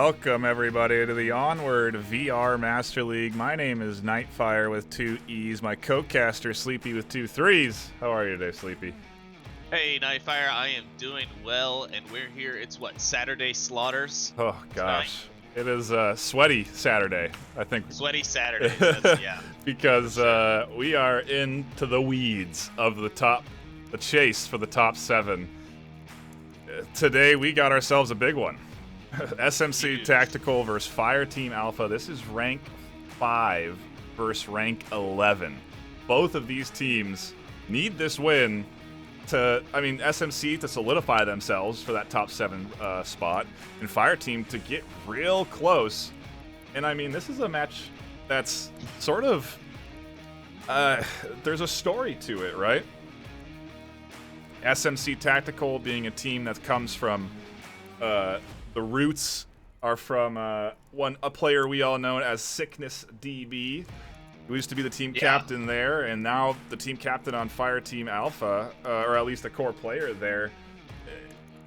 Welcome, everybody, to the Onward VR Master League. My name is NightFiree with 2 E's. My co-caster, Sleepy, with 2 3's. How are you today, Sleepy? Hey, NightFiree, I am doing well, and we're here. It's what, Saturday Slaughters? Oh, gosh. It is a sweaty Saturday, I think. Sweaty Saturday, yeah. Because we are into the weeds of the chase for the top 7. Today, we got ourselves a big one. SMC Tactical versus Fireteam Alpha. This is rank 5 versus rank 11. Both of these teams need this win SMC to solidify themselves for that top 7 spot, and Fireteam to get real close. And this is a match that's sort of, there's a story to it, right? SMC Tactical being a team that comes from, the roots are from a player we all know as Sickness DB, who used to be the team captain there, and now the team captain on Fireteam Alpha, or at least a core player there.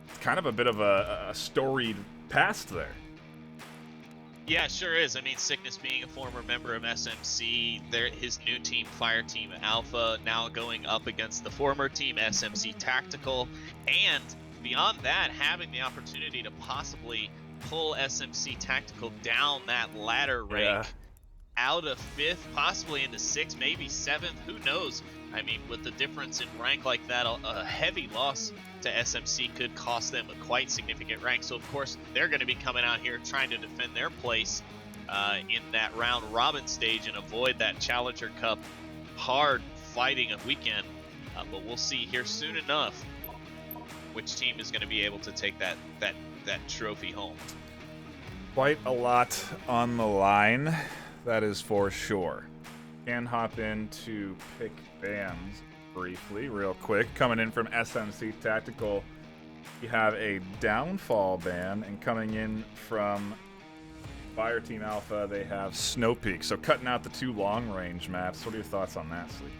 It's kind of a bit of a storied past there. Yeah, it sure is. Sickness being a former member of SMC, his new team, Fireteam Alpha, now going up against the former team, SMC Tactical, and beyond that, having the opportunity to possibly pull SMC Tactical down that ladder rank out of 5th, possibly into 6th, maybe 7th, who knows? With the difference in rank like that, a heavy loss to SMC could cost them a quite significant rank. So, of course, they're going to be coming out here trying to defend their place in that round robin stage and avoid that Challenger Cup hard fighting of weekend. But we'll see here soon enough which team is going to be able to take that trophy home. Quite a lot on the line, that is for sure. Can hop into pick bans briefly, real quick. Coming in from SMC Tactical, you have a downfall ban, and coming in from Fireteam Alpha, they have Snow Peak. So cutting out the 2 long-range maps. What are your thoughts on that, Sleep?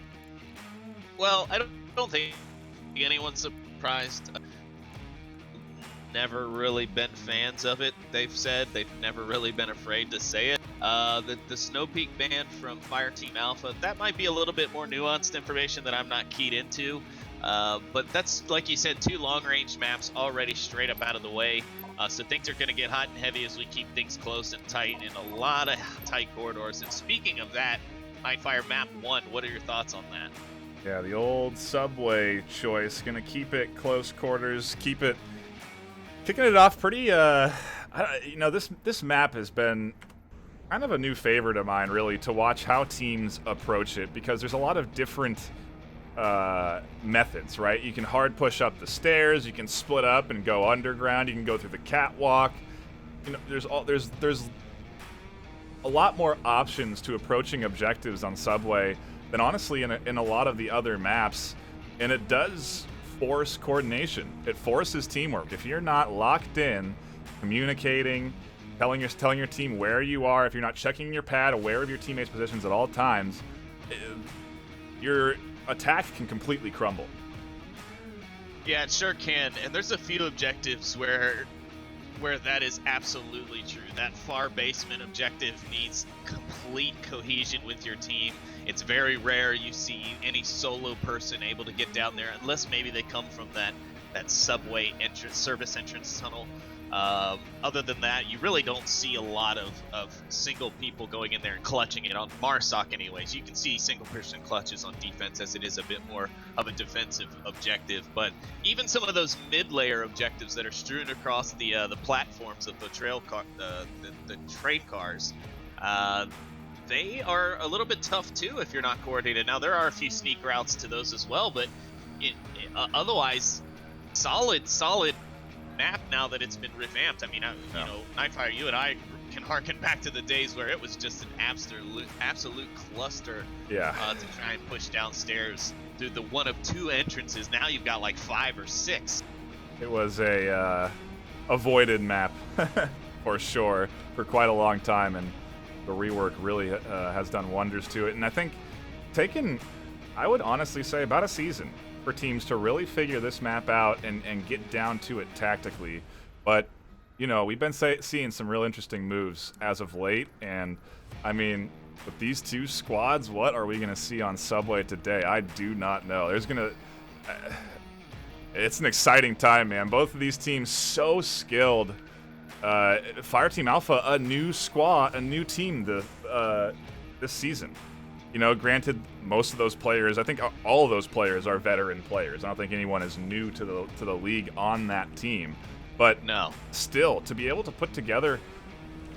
Well, I don't think anyone's surprised. Never really been fans of it. They've said they've never really been afraid to say it. The Snow Peak ban from Fireteam Alpha, that might be a little bit more nuanced information that I'm not keyed into. But that's, like you said, 2 long-range maps already straight up out of the way. So things are going to get hot and heavy as we keep things close and tight in a lot of tight corridors. And speaking of that, NightFiree Map 1, what are your thoughts on that? Yeah, the old subway choice. Gonna keep it close quarters, kicking it off pretty, this map has been kind of a new favorite of mine, really, to watch how teams approach it, because there's a lot of different methods, right? You can hard push up the stairs, you can split up and go underground, you can go through the catwalk. There's a lot more options to approaching objectives on Subway than honestly in a lot of the other maps, and it does force coordination. It forces teamwork. If you're not locked in, communicating, telling your team where you are, if you're not checking your pad, aware of your teammates' positions at all times, your attack can completely crumble. Yeah, it sure can. And there's a few objectives where that is absolutely true. That far basement objective needs complete cohesion with your team. It's very rare you see any solo person able to get down there, unless maybe they come from that subway service entrance tunnel. Other than that, you really don't see a lot of single people going in there and clutching it on Marsoc anyways. You can see single person clutches on defense, as it is a bit more of a defensive objective. But even some of those mid-layer objectives that are strewn across the platforms of the the trade cars, they are a little bit tough too if you're not coordinated. Now, there are a few sneak routes to those as well, but otherwise, solid map now that it's been revamped. NightFiree, you and I can harken back to the days where it was just an absolute cluster to try and push downstairs through the one of 2 entrances. Now you've got like 5 or 6. It was a avoided map for sure for quite a long time, and the rework really has done wonders to it. And I think I would honestly say about a season for teams to really figure this map out and get down to it tactically. But you know, we've been seeing some real interesting moves as of late, and I mean, with these two squads, what are we going to see on Subway today? I do not know. There's going to... it's an exciting time, man. Both of these teams so skilled. Fireteam Alpha, a new squad, a new team this season. You know, granted, most of those players, I think all of those players are veteran players. I don't think anyone is new to the league on that team. But no, still, to be able to put together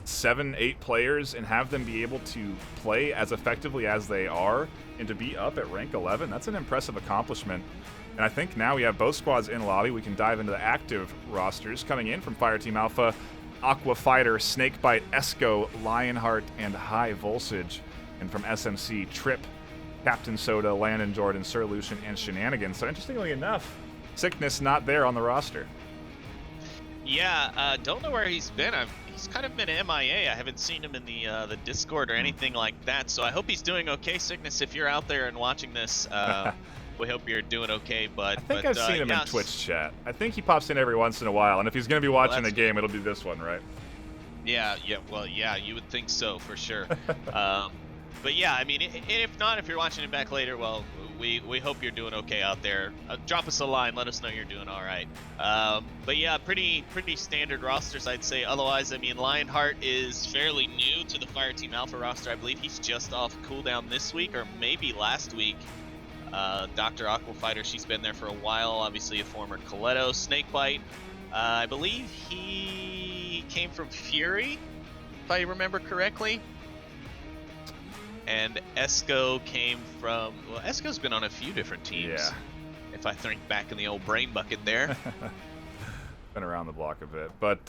7-8 players and have them be able to play as effectively as they are and to be up at rank 11, that's an impressive accomplishment. And I think now we have both squads in lobby. We can dive into the active rosters. Coming in from Fireteam Alpha, Aqua Fighter, Snakebite, Esco, Lionheart, and High Voltage. And from SMC, Trip, Captain Soda, Landon Jordan, Sir Lucian, and Shenanigans. So interestingly enough, Sickness not there on the roster. Yeah, don't know where he's been. He's kind of been MIA. I haven't seen him in the Discord or anything like that. So I hope he's doing okay. Sickness, if you're out there and watching this, we hope you're doing okay. But I think I've seen him in Twitch chat. I think he pops in every once in a while. And if he's going to be watching a game, it'll be this one, right? Yeah. Well, yeah, you would think so for sure. But yeah, I mean, if not, if you're watching it back later, well, we hope you're doing okay out there. Drop us a line, let us know you're doing all right. But yeah, pretty standard rosters, I'd say. Otherwise, I mean, Lionheart is fairly new to the Fireteam Alpha roster. I believe he's just off cooldown this week, or maybe last week. Dr. Aqua Fighter, she's been there for a while. Obviously, a former Coletto. Snakebite, I believe he came from Fury, if I remember correctly. And Esco came from... Well, Esco's been on a few different teams. Yeah. If I think back in the old brain bucket there. Been around the block a bit. But,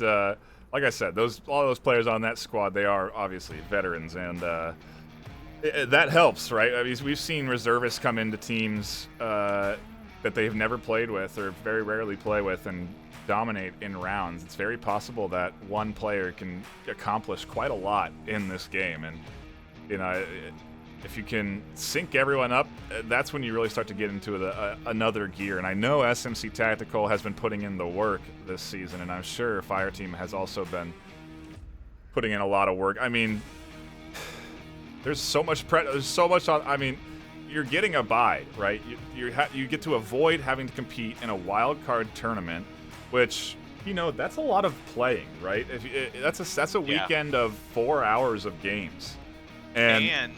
like I said, all those players on that squad, they are obviously veterans. And that helps, right? I mean, we've seen reservists come into teams that they've never played with or very rarely play with and dominate in rounds. It's very possible that one player can accomplish quite a lot in this game. And you know, if you can sync everyone up, that's when you really start to get into another gear. And I know SMC Tactical has been putting in the work this season, and I'm sure Fireteam has also been putting in a lot of work. I mean, there's so much on. I mean, you're getting a bye, right? You get to avoid having to compete in a wild card tournament, which, you know, that's a lot of playing, right? That's a weekend of 4 hours of games. And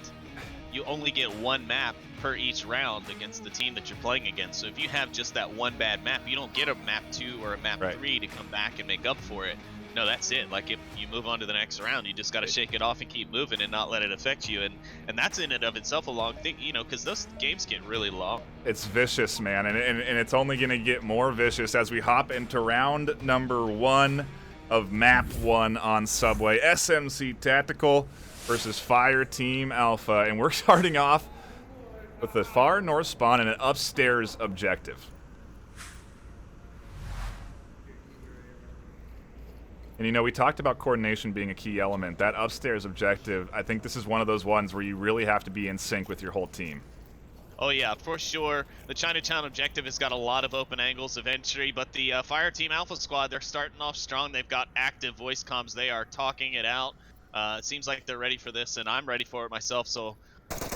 you only get one map per each round against the team that you're playing against. So if you have just that one bad map, you don't get a map 2 or a map 3 to come back and make up for it. No, that's it. Like, if you move on to the next round, you just got to shake it off and keep moving and not let it affect you. And that's in and of itself a long thing, you know, because those games get really long. It's vicious, man, and it's only going to get more vicious as we hop into round number 1 of map 1 on Subway. SMC Tactical versus Fireteam Alpha, and we're starting off with the far north spawn and an upstairs objective. And you know, we talked about coordination being a key element. That upstairs objective, I think this is one of those ones where you really have to be in sync with your whole team. Oh yeah, for sure. The Chinatown objective has got a lot of open angles of entry, but the Fireteam Alpha squad, they're starting off strong. They've got active voice comms. They are talking it out. It seems like they're ready for this, and I'm ready for it myself, so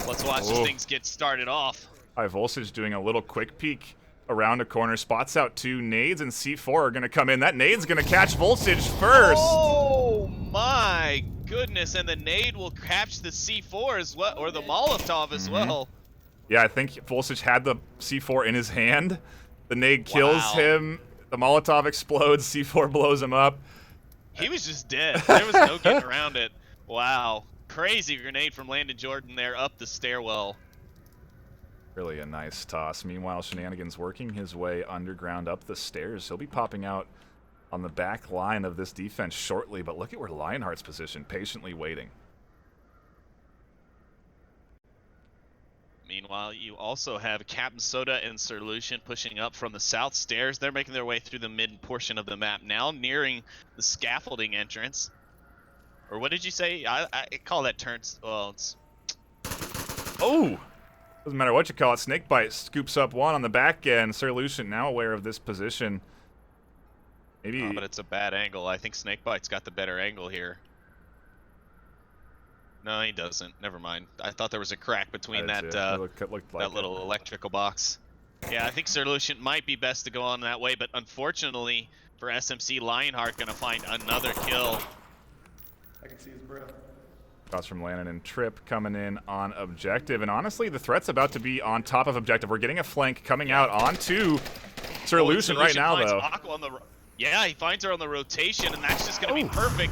let's watch as things get started off. High Voltage doing a little quick peek around a corner, spots out 2 nades, and C4 are going to come in. That nade's going to catch Voltage first. Oh my goodness, and the nade will catch the C4 as well, or the Molotov as well. Yeah, I think Voltage had the C4 in his hand. The nade kills him, the Molotov explodes, C4 blows him up. He was just dead. There was no getting around it. Wow. Crazy grenade from Landon Jordan there up the stairwell. Really a nice toss. Meanwhile, Shenanigans working his way underground up the stairs. He'll be popping out on the back line of this defense shortly, but look at where Lionheart's positioned, patiently waiting. Meanwhile, you also have Captain Soda and Sir Lucian pushing up from the south stairs. They're making their way through the mid portion of the map now, nearing the scaffolding entrance. Or what did you say? I call that turns. Well, it's... Oh! Doesn't matter what you call it. Snakebite scoops up one on the back end. Sir Lucian now aware of this position Maybe. But it's a bad angle. I think Snakebite's got the better angle here. No, he doesn't. Never mind. I thought there was a crack between that looked like that little electrical box. Yeah, I think Solution might be best to go on that way, but unfortunately for SMC, Lionheart gonna find another kill. I can see his breath. Shots from Landon and Trip coming in on objective, and honestly, the threat's about to be on top of objective. We're getting a flank coming out onto Solution right now, though. Yeah, he finds her on the rotation, and that's just gonna be perfect.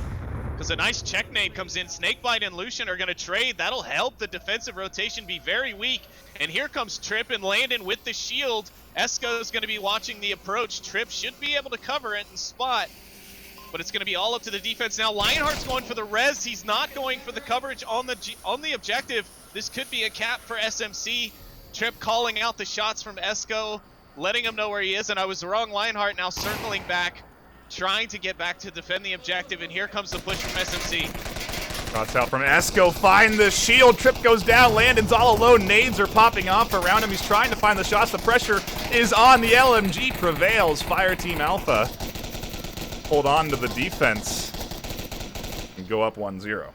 Because a nice check nade comes in. Snakebite and Lucian are going to trade. That'll help the defensive rotation be very weak. And here comes Trip and Landon with the shield. Esco's going to be watching the approach. Trip should be able to cover it and spot. But it's going to be all up to the defense now. Lionheart's going for the res. He's not going for the coverage on the objective. This could be a cap for SMC. Trip calling out the shots from Esco, letting him know where he is. And I was wrong. Lionheart now circling back, trying to get back to defend the objective, and here comes the push from SMC. Shots out from Esco, find the shield, Trip goes down, Landon's all alone, nades are popping off around him, he's trying to find the shots, the pressure is on, the LMG prevails, Fireteam Alpha hold on to the defense and go up 1-0.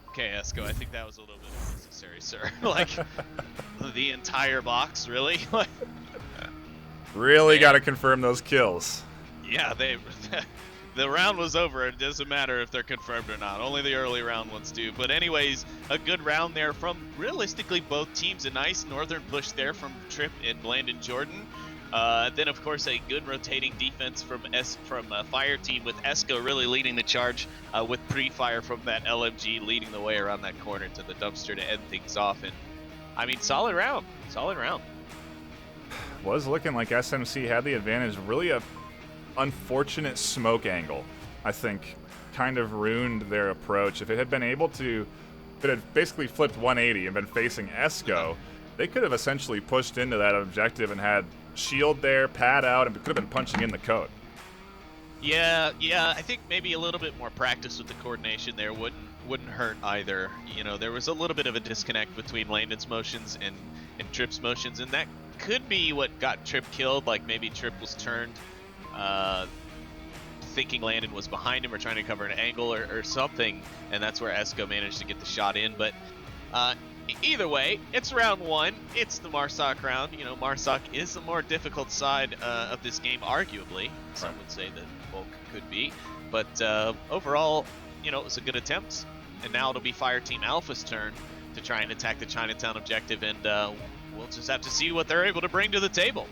Okay, Esco, I think that was a little bit unnecessary, sir. Like, the entire box, really? Really got to confirm those kills. Yeah, the round was over. It doesn't matter if they're confirmed or not. Only the early round ones do. But anyways, a good round there from realistically both teams. A nice northern push there from Trip and Landon Jordan. Then of course a good rotating defense from Fireteam, with Esco really leading the charge, with pre-fire from that LMG leading the way around that corner to the dumpster to end things off. And I mean, solid round. Was looking like SMC had the advantage. Really a unfortunate smoke angle, I think, kind of ruined their approach. If it had been able to, if it had basically flipped 180 and been facing Esco, they could have essentially pushed into that objective and had shield there, pad out, and could have been punching in the code. Yeah, I think maybe a little bit more practice with the coordination there wouldn't hurt either. You know, there was a little bit of a disconnect between Landon's motions and Trip's motions, and that could be what got Trip killed. Like maybe Trip was turned thinking Landon was behind him or trying to cover an angle or something, and that's where Esco managed to get the shot in. But either way, it's round one. It's the Marsoc round. You know, Marsoc is the more difficult side of this game, arguably. Some would say that Volk could be. But overall, you know, it was a good attempt. And now it'll be Fireteam Alpha's turn to try and attack the Chinatown objective, and we'll just have to see what they're able to bring to the table.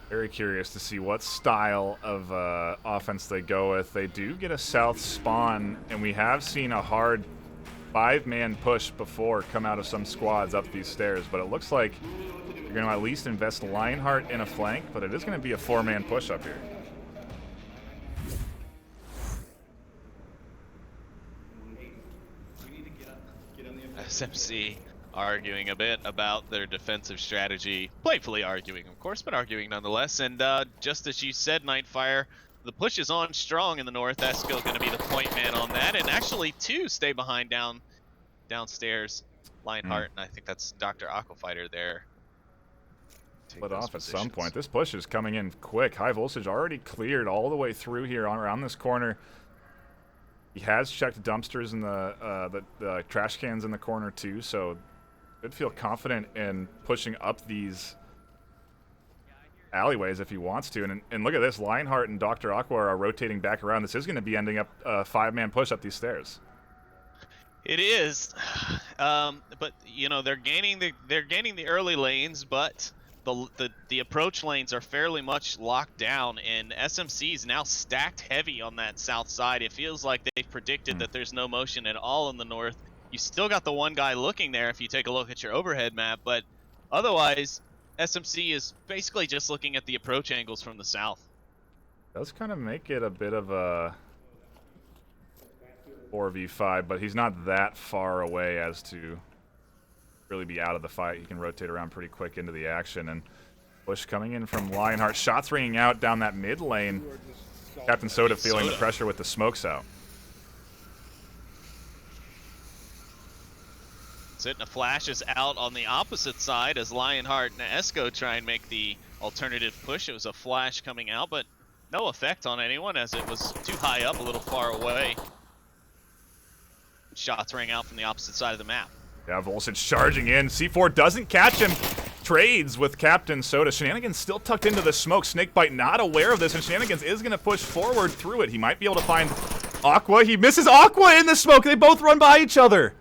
Very curious to see what style of offense they go with. They do get a south spawn, and we have seen a hard 5-man push before come out of some squads up these stairs, but it looks like you're going to at least invest Lionheart in a flank, but it is going to be a 4-man push up here. SMC arguing a bit about their defensive strategy. Playfully arguing, of course, but arguing nonetheless. And just as you said, NightFiree, the push is on strong in the north. Esco going to be the point man on that. And actually, two stay behind downstairs. Lionheart, and I think that's Dr. Aquafighter there. Split off at some point. This push is coming in quick. High voltage already cleared all the way through here around this corner. He has checked dumpsters in the trash cans in the corner too, so could feel confident in pushing up these alleyways if he wants to. And look at this, Lionheart and Dr. Aqua are rotating back around. This is going to be ending up a 5-man push up these stairs. It is, but you know they're gaining the early lanes, but the approach lanes are fairly much locked down, and SMC is now stacked heavy on that south side. It feels like they've predicted that there's no motion at all in the north. You still got the one guy looking there if you take a look at your overhead map, but otherwise SMC is basically just looking at the approach angles from the south. Does kind of make it a bit of a 4v5, but he's not that far away as to really be out of the fight. He can rotate around pretty quick into the action, and push coming in from Lionheart. Shots ringing out down that mid lane. Captain Soda feeling the pressure with the smokes out. Sitting a flash is out on the opposite side as Lionheart and Esco try and make the alternative push. It was a flash coming out, but No effect on anyone as it was too high up, a little far away. Shots rang out from the opposite side of the map. Yeah, Voltage charging in. C4 doesn't catch him. Trades with Captain Soda. Shenanigans still tucked into the smoke. Snakebite not aware of this, and Shenanigans is going to push forward through it. He might be able to find Aqua. He misses Aqua in the smoke. They both run by each other.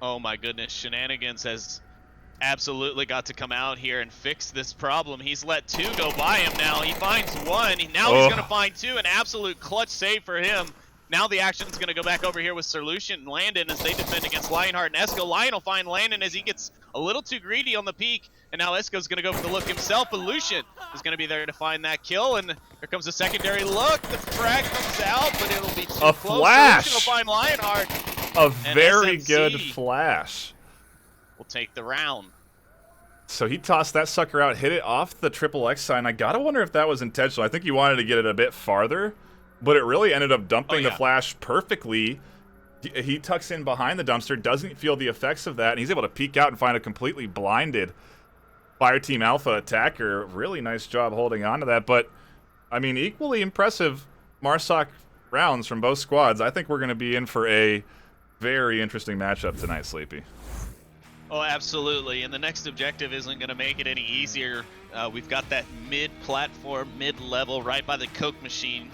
Oh my goodness, Shenanigans has absolutely got to come out here and fix this problem. He's let 2 go by him now. He finds 1. Now he's going to find 2. An absolute clutch save for him. Now the action's going to go back over here with Solution and Landon as they defend against Lionheart and Esco. Lion will find Landon as he gets a little too greedy on the peak. And now Esco's going to go for the look himself. But Lucian is going to be there to find that kill. And here comes a secondary look. The frag comes out, but it'll be too a close. Flash. Solution will find Lionheart. A very SMC good flash. Will take the round. So he tossed that sucker out, hit it off the XXX sign. I gotta wonder if that was intentional. I think he wanted to get it a bit farther, but it really ended up dumping the flash perfectly. He tucks in behind the dumpster, doesn't feel the effects of that, and he's able to peek out and find a completely blinded Fireteam Alpha attacker. Really nice job holding on to that, but, I mean, equally impressive Marsoc rounds from both squads. I think we're going to be in for a very interesting matchup tonight, Sleepy. Oh, absolutely. And the next objective isn't going to make it any easier. We've got that mid-platform, mid-level right by the Coke machine.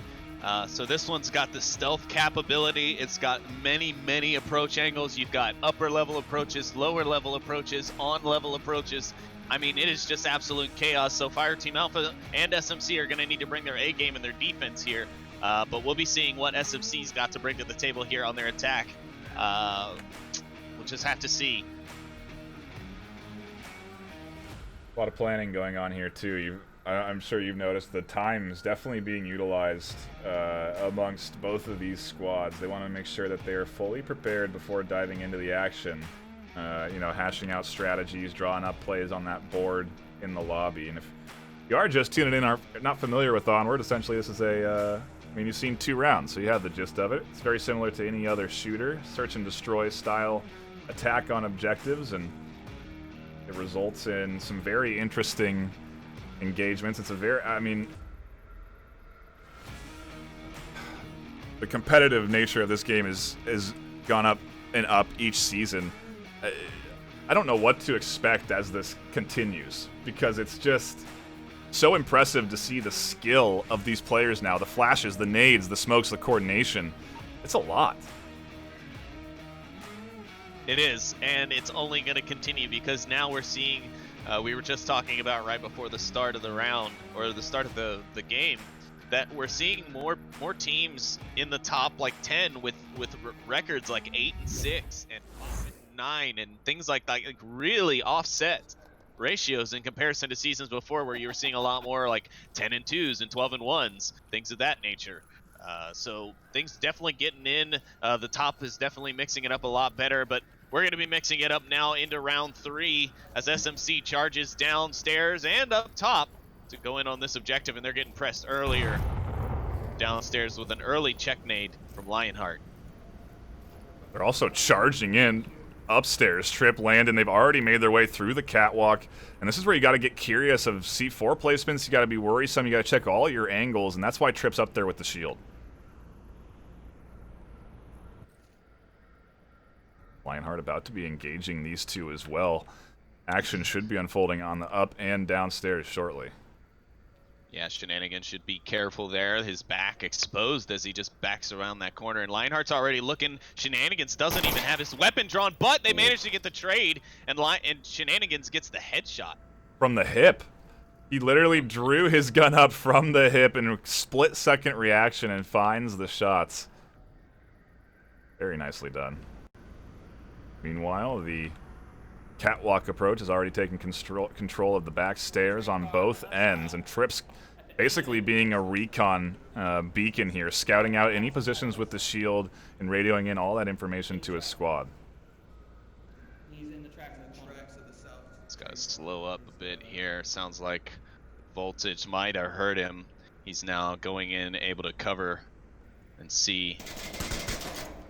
So this one's got the stealth capability. It's got many, many approach angles. You've got upper-level approaches, lower-level approaches, on-level approaches. I mean, it is just absolute chaos. So Fireteam Alpha and SMC are going to need to bring their A game and their defense here. But we'll be seeing what SMC's got to bring to the table here on their attack. We'll just have to see. A lot of planning going on here too. I'm sure you've noticed the time's definitely being utilized amongst both of these squads. They want to make sure that they are fully prepared before diving into the action. You know, hashing out strategies, drawing up plays on that board in the lobby. And if you are just tuning in, are not familiar with Onward, essentially this is a, I mean, you've seen 2 rounds, so you have the gist of it. It's very similar to any other shooter, search and destroy style attack on objectives, and it results in some very interesting engagements. It's a very, I mean, the competitive nature of this game is gone up and up each season. I don't know what to expect as this continues, because it's just so impressive to see the skill of these players now. The flashes, the nades, the smokes, the coordination. It's a lot. It is, and it's only going to continue because now we're seeing, we were just talking about right before the start of the round, or the start of the game, that we're seeing more teams in the top like 10 with records like 8 and 6 and 5 and 9 and things like that, like really offset ratios in comparison to seasons before where you were seeing a lot more like 10 and 2s and 12 and 1s, things of that nature. So things definitely getting in. The top is definitely mixing it up a lot better, but we're going to be mixing it up now into round 3 as SMC charges downstairs and up top to go in on this objective, and they're getting pressed earlier downstairs with an early check nade from Lionheart. They're also charging in upstairs. Trip, Landon, they've already made their way through the catwalk, and this is where you got to get curious of C4 placements. You got to be worrisome. You got to check all your angles, and that's why Trip's up there with the shield. Lionheart about to be engaging these two as well. Action should be unfolding on the up and downstairs shortly. Yeah, Shenanigans should be careful there. His back exposed as he just backs around that corner. And Lionheart's already looking. Shenanigans doesn't even have his weapon drawn, but they managed to get the trade. And Shenanigans gets the headshot. From the hip. He literally drew his gun up from the hip in a split-second reaction and finds the shots. Very nicely done. Meanwhile, the catwalk approach has already taken control of the back stairs on both ends, and Trip's basically being a recon beacon here, scouting out any positions with the shield and radioing in all that information to his squad. He's in the tracks of the south. He's got to slow up a bit here. Sounds like voltage might have hurt him. He's now going in, able to cover and see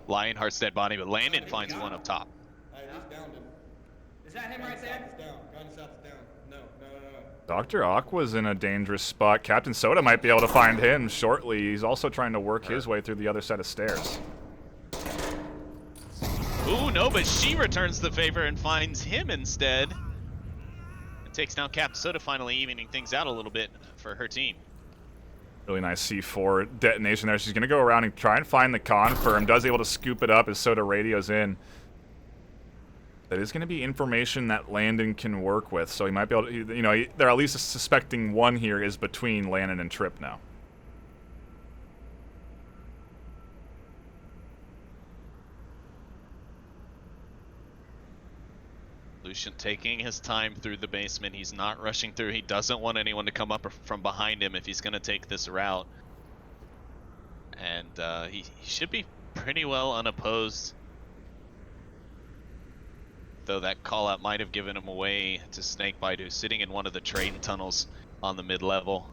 Lionheart's dead body, but Landon finds one up top. I at least downed him. Is that him right there? South is down. Gun south is down. No. Dr. Aqua's in a dangerous spot. Captain Soda might be able to find him shortly. He's also trying to work his way through the other set of stairs. Ooh, no, but she returns the favor and finds him instead. It takes down Captain Soda, finally evening things out a little bit for her team. Really nice C4 detonation there. She's going to go around and try and find the confirm. Does able to scoop it up as Soda radios in. That is going to be information that Landon can work with, so he might be able to, you know, they're at least suspecting one here is between Landon and Trip now. Lucian taking his time through the basement. He's not rushing through. He doesn't want anyone to come up from behind him if he's going to take this route. And he should be pretty well unopposed. Though that call out might have given him away to Snakebite, who's sitting in one of the train tunnels on the mid-level.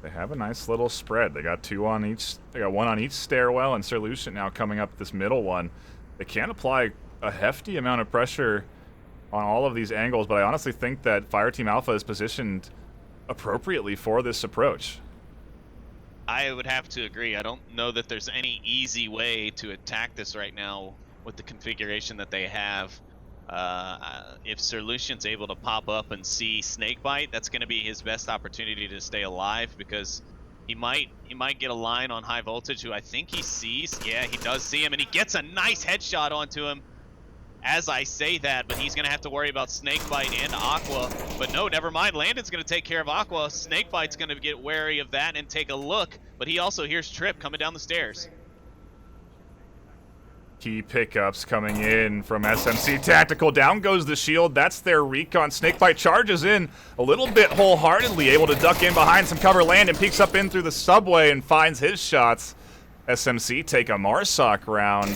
They have a nice little spread. They got two on each. They got one on each stairwell, and Sir Lucian now coming up this middle one. They can apply a hefty amount of pressure on all of these angles, but I honestly think that Fireteam Alpha is positioned appropriately for this approach. I would have to agree. I don't know that there's any easy way to attack this right now with the configuration that they have. If Sir Lucian's able to pop up and see Snakebite, that's going to be his best opportunity to stay alive, because he might get a line on High Voltage, who I think he sees. Yeah, he does see him, and he gets a nice headshot onto him as I say that, but he's going to have to worry about Snakebite and Aqua. But no, never mind. Landon's going to take care of Aqua. Snakebite's going to get wary of that and take a look, but he also hears Trip coming down the stairs. Key pickups coming in from SMC. Tactical, down goes the shield. That's their recon. Snakebite charges in a little bit wholeheartedly, able to duck in behind some cover. Landon peeks up in through the subway and finds his shots. SMC take a Marsoc round,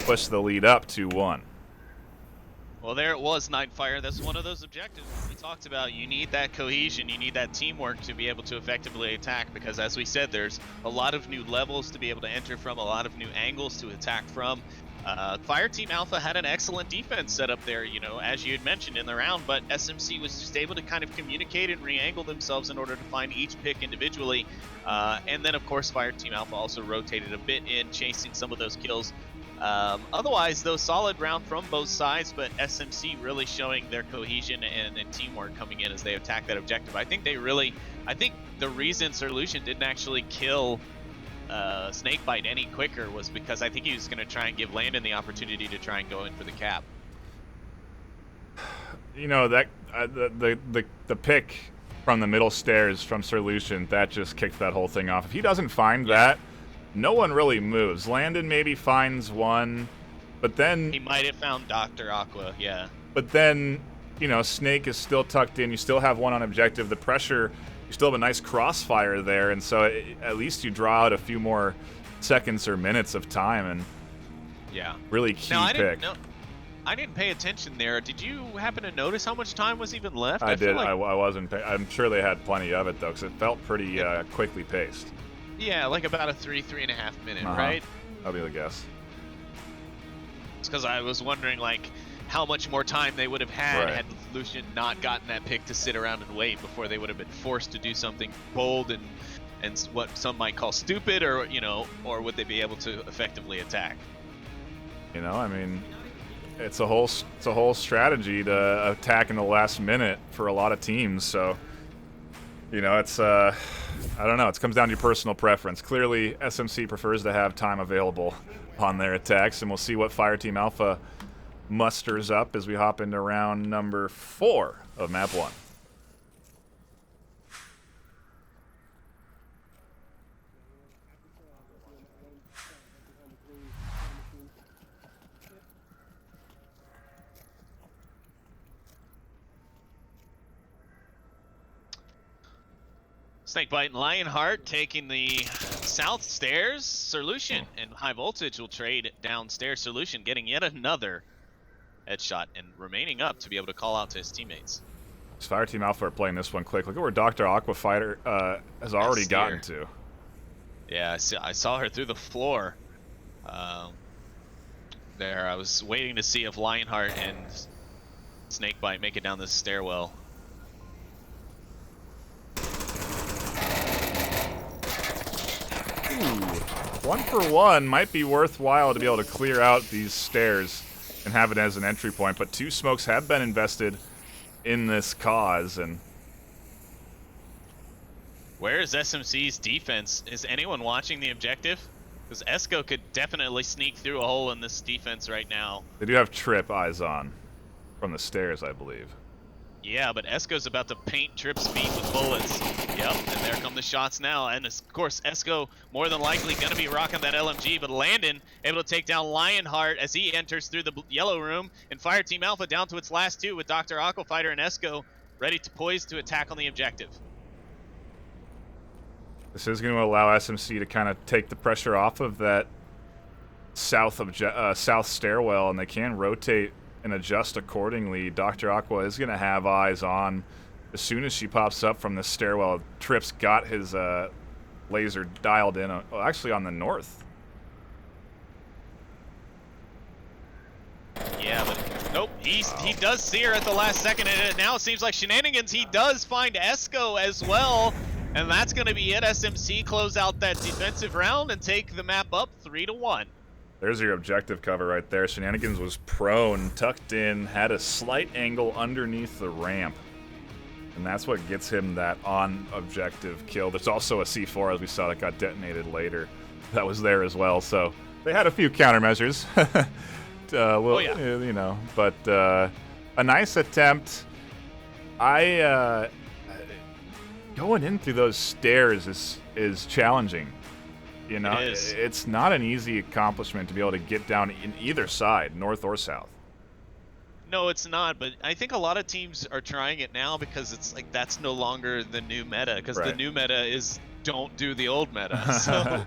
push the lead up 2-1. Well, there it was, NightFiree. That's one of those objectives we talked about. You need that cohesion, you need that teamwork to be able to effectively attack, because as we said, there's a lot of new levels to be able to enter from, a lot of new angles to attack from. Fireteam Alpha had an excellent defense set up there, you know, as you had mentioned in the round, but SMC was just able to kind of communicate and re-angle themselves in order to find each pick individually. And then, of course, Fireteam Alpha also rotated a bit in chasing some of those kills. Otherwise, though, solid round from both sides, but SMC really showing their cohesion and teamwork coming in as they attack that objective. I think the reason Sir Lucian didn't actually kill Snakebite any quicker was because I think he was going to try and give Landon the opportunity to try and go in for the cap. You know, that the pick from the middle stairs from Sir Lucian, that just kicked that whole thing off. If he doesn't find that, no one really moves. Landon maybe finds one, but then... He might have found Dr. Aqua, yeah. But then, you know, Snake is still tucked in. You still have one on objective. The pressure, you still have a nice crossfire there, and so at least you draw out a few more seconds or minutes of time, and yeah, really key pick. I didn't pay attention there. Did you happen to notice how much time was even left? I did. Like... I wasn't. I'm sure they had plenty of it, though, because it felt pretty quickly paced. Yeah, like about a 3.5 minute, right? That'll be the guess. It's because I was wondering, like, how much more time they would have had had Lucian not gotten that pick to sit around and wait before they would have been forced to do something bold and what some might call stupid, or, you know, or would they be able to effectively attack? You know, I mean, it's a whole strategy to attack in the last minute for a lot of teams, so... You know, it's, I don't know. It comes down to your personal preference. Clearly, SMC prefers to have time available on their attacks, and we'll see what Fireteam Alpha musters up as we hop into round number 4 of Map 1. Snakebite and Lionheart taking the south stairs. Sir Lucian and High Voltage will trade downstairs. Sir Lucian getting yet another headshot and remaining up to be able to call out to his teammates. Fireteam Alpha are playing this one quick. Look at where Dr. Aqua Fighter has already gotten to. Yeah, I saw her through the floor. There, I was waiting to see if Lionheart and Snakebite make it down this stairwell. Ooh, 1-for-1 might be worthwhile to be able to clear out these stairs and have it as an entry point, but 2 smokes have been invested in this cause, and Where is SMC's defense? Is anyone watching the objective? Because Esco could definitely sneak through a hole in this defense right now. they do have Trip eyes on from the stairs, I believe. Yeah, but Esco's about to paint Trip's feet with bullets. Yep, and there come the shots now. And of course, Esco more than likely going to be rocking that LMG, but Landon able to take down Lionheart as he enters through the yellow room. And Fireteam Alpha down to its last 2 with Dr. Aquafighter and Esco ready to poise to attack on the objective. This is going to allow SMC to kind of take the pressure off of that south stairwell, and they can rotate and adjust accordingly. Dr. Aqua is going to have eyes on as soon as she pops up from the stairwell. Trip's got his laser dialed in, actually on the north. Yeah, but nope, he does see her at the last second, and now it seems like shenanigans. He does find Esco as well, and that's going to be it. SMC close out that defensive round and take the map up 3-1. There's your objective cover right there. Shenanigans was prone, tucked in, had a slight angle underneath the ramp. And that's what gets him that on-objective kill. There's also a C4, as we saw, that got detonated later. That was there as well, so they had a few countermeasures. You know, but a nice attempt. Going in through those stairs is challenging. You know, it's not an easy accomplishment to be able to get down in either side, north or south. No, it's not, but I think a lot of teams are trying it now because it's like that's no longer the new meta, because the new meta is don't do the old meta. So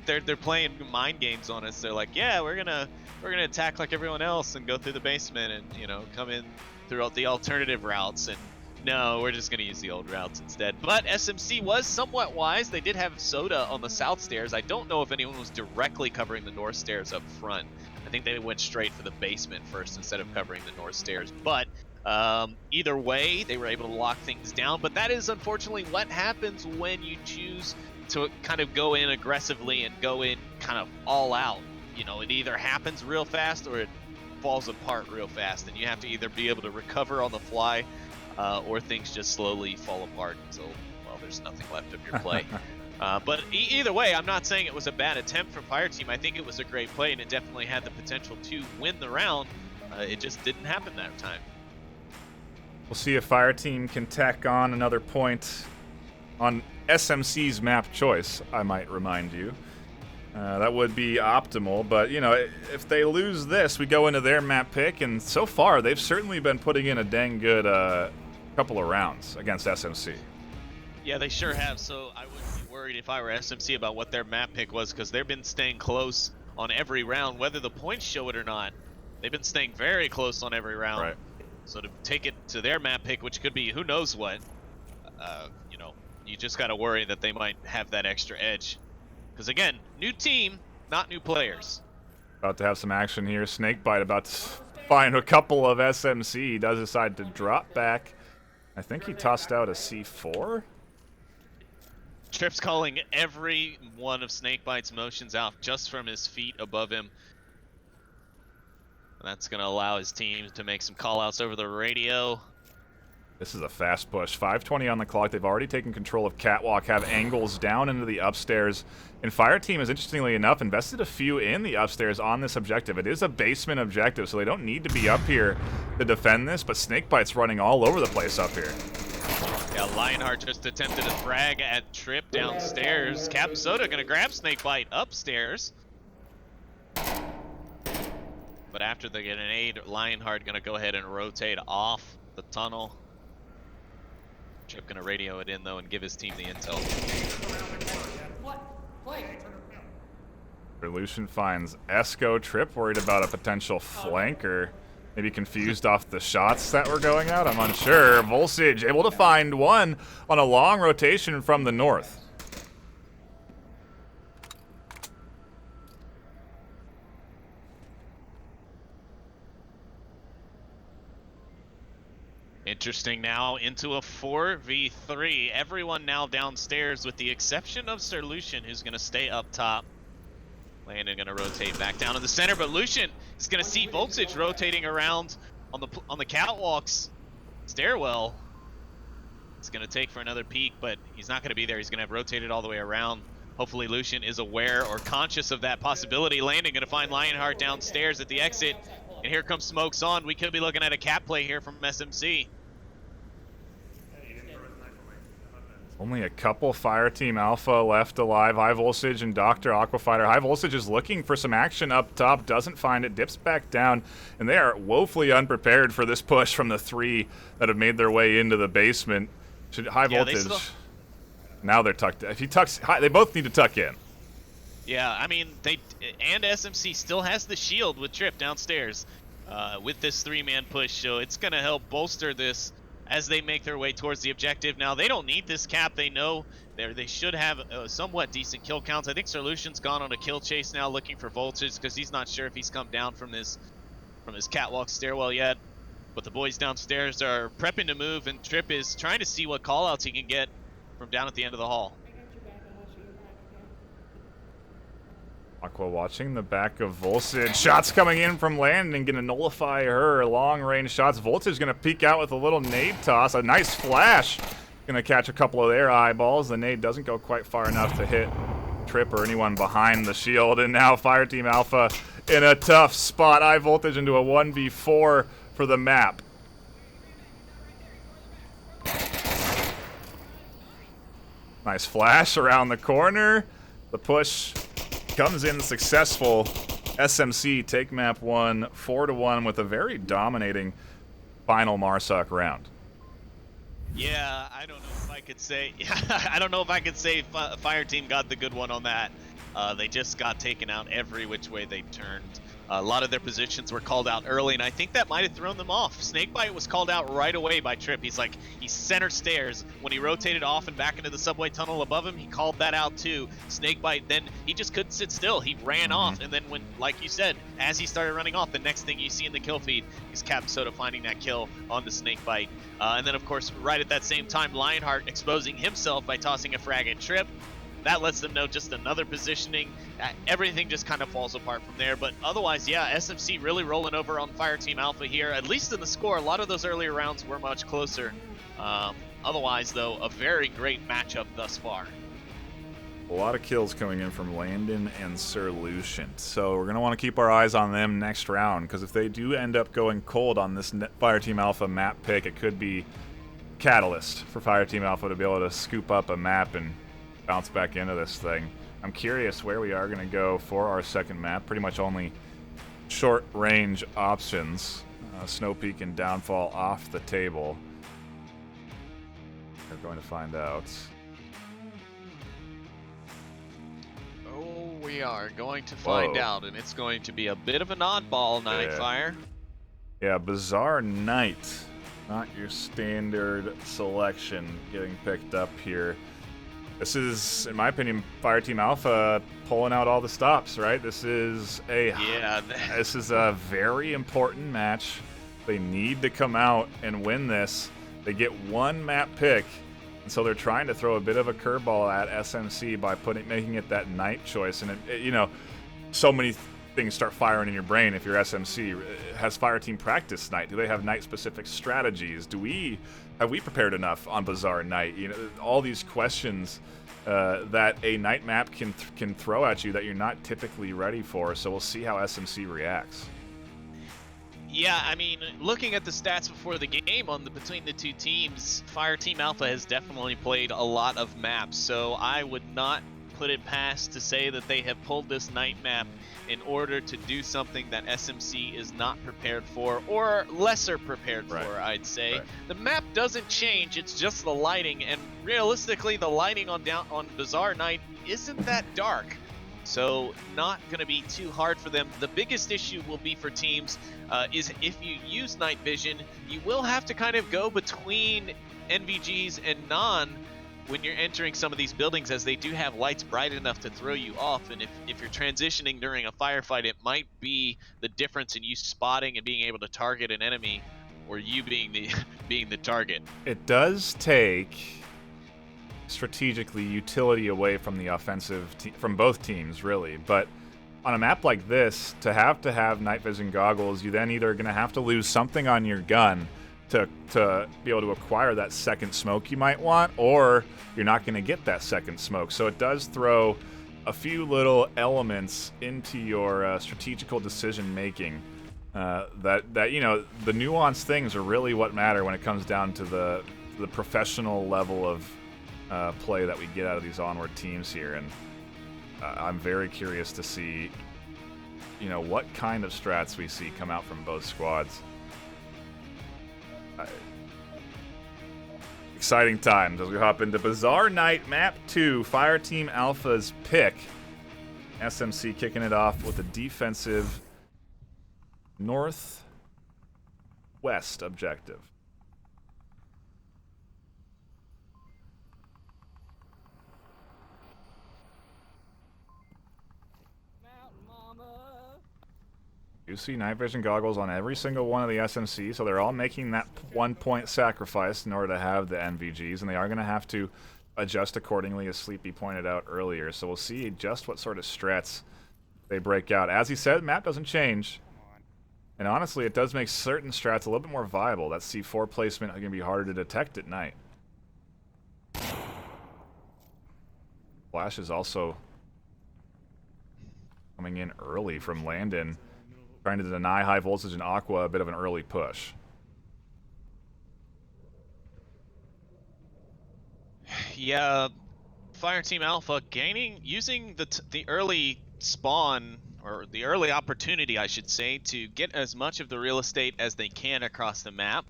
they're playing mind games on us. They're like, yeah, we're gonna attack like everyone else and go through the basement and, you know, come in throughout the alternative routes, and no, we're just going to use the old routes instead. But SMC was somewhat wise. They did have Soda on the south stairs. I don't know if anyone was directly covering the north stairs up front. I think they went straight for the basement first instead of covering the north stairs. But either way, they were able to lock things down. But that is unfortunately what happens when you choose to kind of go in aggressively and go in kind of all out. You know, it either happens real fast or it falls apart real fast. And you have to either be able to recover on the fly, or things just slowly fall apart until, well, there's nothing left of your play. But either way, I'm not saying it was a bad attempt from Fireteam. I think it was a great play, and it definitely had the potential to win the round. It just didn't happen that time. We'll see if Fireteam can tack on another point on SMC's map choice, I might remind you. That would be optimal, but, you know, if they lose this, we go into their map pick, and so far, they've certainly been putting in a dang good couple of rounds against SMC. Yeah, they sure have, so I wouldn't be worried if I were SMC about what their map pick was, because they've been staying close on every round, whether the points show it or not. They've been staying very close on every round. Right. So to take it to their map pick, which could be who knows what, you know, you just got to worry that they might have that extra edge. Because again, new team, not new players. About to have some action here. Snakebite about to find a couple of SMC. He does decide to drop back. I think he tossed out a C4. Trip's calling every one of Snakebite's motions out just from his feet above him. That's going to allow his team to make some call-outs over the radio. This is a fast push. 5:20 on the clock. They've already taken control of Catwalk, have angles down into the upstairs. And Fireteam has, interestingly enough, invested a few in the upstairs on this objective. It is a basement objective, so they don't need to be up here to defend this, but Snakebite's running all over the place up here. Yeah, Lionheart just attempted a frag at Trip downstairs. Cap Soda going to grab Snakebite upstairs. But after they get an aid, Lionheart going to go ahead and rotate off the tunnel. Trip going to radio it in, though, and give his team the intel. Revolution finds Esco. Trip worried about a potential flanker. Maybe confused off the shots that were going out. I'm unsure. Volsage able to find one on a long rotation from the north. Interesting now into a 4v3. Everyone now downstairs with the exception of Sir Lucian, who's going to stay up top. Landon going to rotate back down to the center, but Lucian is going to see Voltage rotating around on the catwalks stairwell. It's going to take for another peek, but he's not going to be there. He's going to have rotated all the way around. Hopefully Lucian is aware or conscious of that possibility. Landon going to find Lionheart downstairs at the exit. And here comes Smokes on. We could be looking at a cap play here from SMC. Only a couple Fireteam Alpha left alive. High Voltage and Dr. Aquafighter. High Voltage is looking for some action up top, doesn't find it, dips back down, and they are woefully unprepared for this push from the three that have made their way into the basement. High Voltage, now they're tucked. If he tucks, they both need to tuck in. Yeah, I mean, and SMC still has the shield with Trip downstairs with this three-man push, so it's going to help bolster this as they make their way towards the objective. Now, they don't need this cap. They know they should have somewhat decent kill counts. I think Sir Lucian's gone on a kill chase now looking for Voltage because he's not sure if he's come down from his catwalk stairwell yet. But the boys downstairs are prepping to move, and Trip is trying to see what callouts he can get from down at the end of the hall. Aqua watching the back of Voltage. Shots coming in from Landon, gonna nullify her long-range shots. Voltage gonna peek out with a little nade toss. A nice flash. Gonna catch a couple of their eyeballs. The nade doesn't go quite far enough to hit Trip or anyone behind the shield. And now Fireteam Alpha in a tough spot. High Voltage into a 1v4 for the map. Nice flash around the corner. The push comes in successful. SMC take map 1, 4-1 with a very dominating final Marsoc round. Yeah, I don't know if I could say. I don't know if I could say Fireteam got the good one on that. They just got taken out every which way they turned. A lot of their positions were called out early, and I think that might have thrown them off. Snakebite was called out right away by Trip. He's center stairs. When he rotated off and back into the subway tunnel above him, he called that out too. Snakebite, then he just couldn't sit still. He ran off, and then when, like you said, as he started running off, the next thing you see in the kill feed is Captain Soda finding that kill on the Snakebite. And then, of course, right at that same time, Lionheart exposing himself by tossing a frag at Trip. That lets them know just another positioning. Everything just kind of falls apart from there. But otherwise, yeah, SMC really rolling over on Fireteam Alpha here. At least in the score, a lot of those earlier rounds were much closer. Otherwise, though, a very great matchup thus far. A lot of kills coming in from Landon and Sir Lucian. So we're going to want to keep our eyes on them next round, because if they do end up going cold on this Fireteam Alpha map pick, it could be catalyst for Fireteam Alpha to be able to scoop up a map and bounce back into this thing. I'm curious where we are going to go for our second map. Pretty much only short-range options. Snow Peak and Downfall off the table. We're going to find out. Oh, we are going to find out, and it's going to be a bit of an oddball, NightFiree. Yeah, Bizarre Night. Not your standard selection getting picked up here. This is, in my opinion, Fireteam Alpha pulling out all the stops, right? This is a very important match. They need to come out and win this. They get one map pick, and so they're trying to throw a bit of a curveball at SMC by making it that night choice. And so many things start firing in your brain if you're SMC. Has Fireteam practiced night? Do they have night-specific strategies? Have we prepared enough on Bizarre Night? All these questions that a night map can throw at you that you're not typically ready for. So we'll see how SMC reacts. Yeah, I mean, looking at the stats before the game between the two teams, Fireteam Alpha has definitely played a lot of maps. So I would not put it past to say that they have pulled this night map in order to do something that SMC is not prepared for, or lesser prepared for, I'd say. Right. The map doesn't change, it's just the lighting, and realistically the lighting on Bizarre Night isn't that dark. So not going to be too hard for them. The biggest issue will be for teams is if you use night vision, you will have to kind of go between NVGs and non when you're entering some of these buildings, as they do have lights bright enough to throw you off. And if you're transitioning during a firefight, it might be the difference in you spotting and being able to target an enemy or you being the being the target? It does take strategically utility away from the offensive from both teams, really. But on a map like this, to have night vision goggles, you then either going to have to lose something on your gun to be able to acquire that second smoke you might want, or you're not going to get that second smoke. So it does throw a few little elements into your strategical decision making. That you know, the nuanced things are really what matter when it comes down to the professional level of play that we get out of these Onward teams here. And I'm very curious to see, you know, what kind of strats we see come out from both squads. Exciting times as we hop into Bazaar Night Map 2, Fireteam Alpha's pick. SMC kicking it off with a defensive northwest objective. You see night vision goggles on every single one of the SMC, so they're all making that 1 point sacrifice in order to have the NVGs, and they are going to have to adjust accordingly, as Sleepy pointed out earlier. So we'll see just what sort of strats they break out. As he said, the map doesn't change, and honestly, it does make certain strats a little bit more viable. That C4 placement is going to be harder to detect at night. Flash is also coming in early from Landon, trying to deny high voltage and Aqua a bit of an early push. Yeah, Fireteam Alpha using the early spawn, or the early opportunity, I should say, to get as much of the real estate as they can across the map.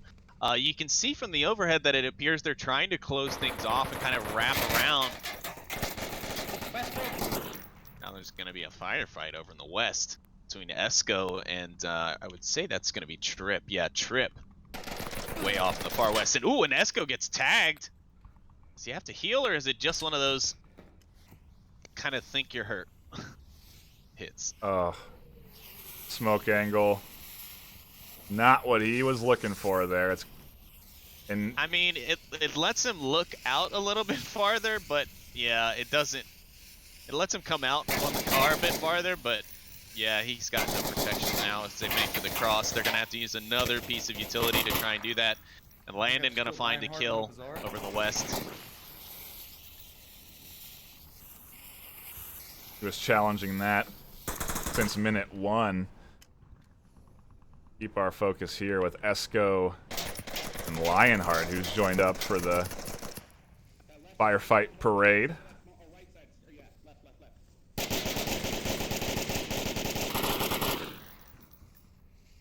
You can see from the overhead that it appears they're trying to close things off and kind of wrap around. Now there's going to be a firefight over in the west between Esco and I would say that's going to be Trip. Yeah, Trip. Way off in the far west. And ooh, and Esco gets tagged. Does he have to heal, or is it just one of those kind of think you're hurt hits? Smoke angle. Not what he was looking for there. I mean, it lets him look out a little bit farther, but yeah, it doesn't. It lets him come out on the car a bit farther, but yeah, he's got no protection now as they make for the cross. They're going to have to use another piece of utility to try and do that. And Landon going to find a kill over in the west. He was challenging that since minute 1. Keep our focus here with Esco and Lionheart, who's joined up for the firefight parade.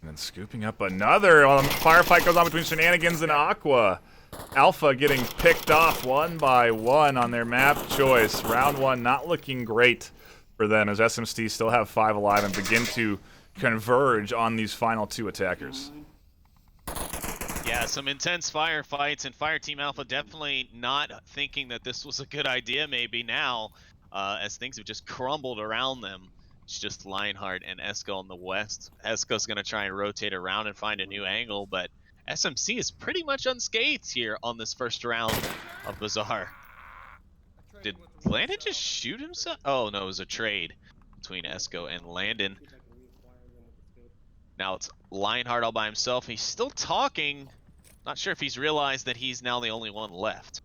And then scooping up another. While the firefight goes on between Shenanigans and Aqua. Alpha getting picked off one by one on their map choice. Round 1 not looking great for them, as SMC still have 5 alive and begin to converge on these final 2 attackers. Yeah, some intense firefights, and Fireteam Alpha definitely not thinking that this was a good idea maybe now, as things have just crumbled around them. It's just Lionheart and Esco in the west. Esco's going to try and rotate around and find a new angle, but SMC is pretty much unscathed here on this first round of Bazaar. Did Landon just shoot himself? Oh no, it was a trade between Esco and Landon. Now it's Lionheart all by himself. He's still talking. Not sure if he's realized that he's now the only one left.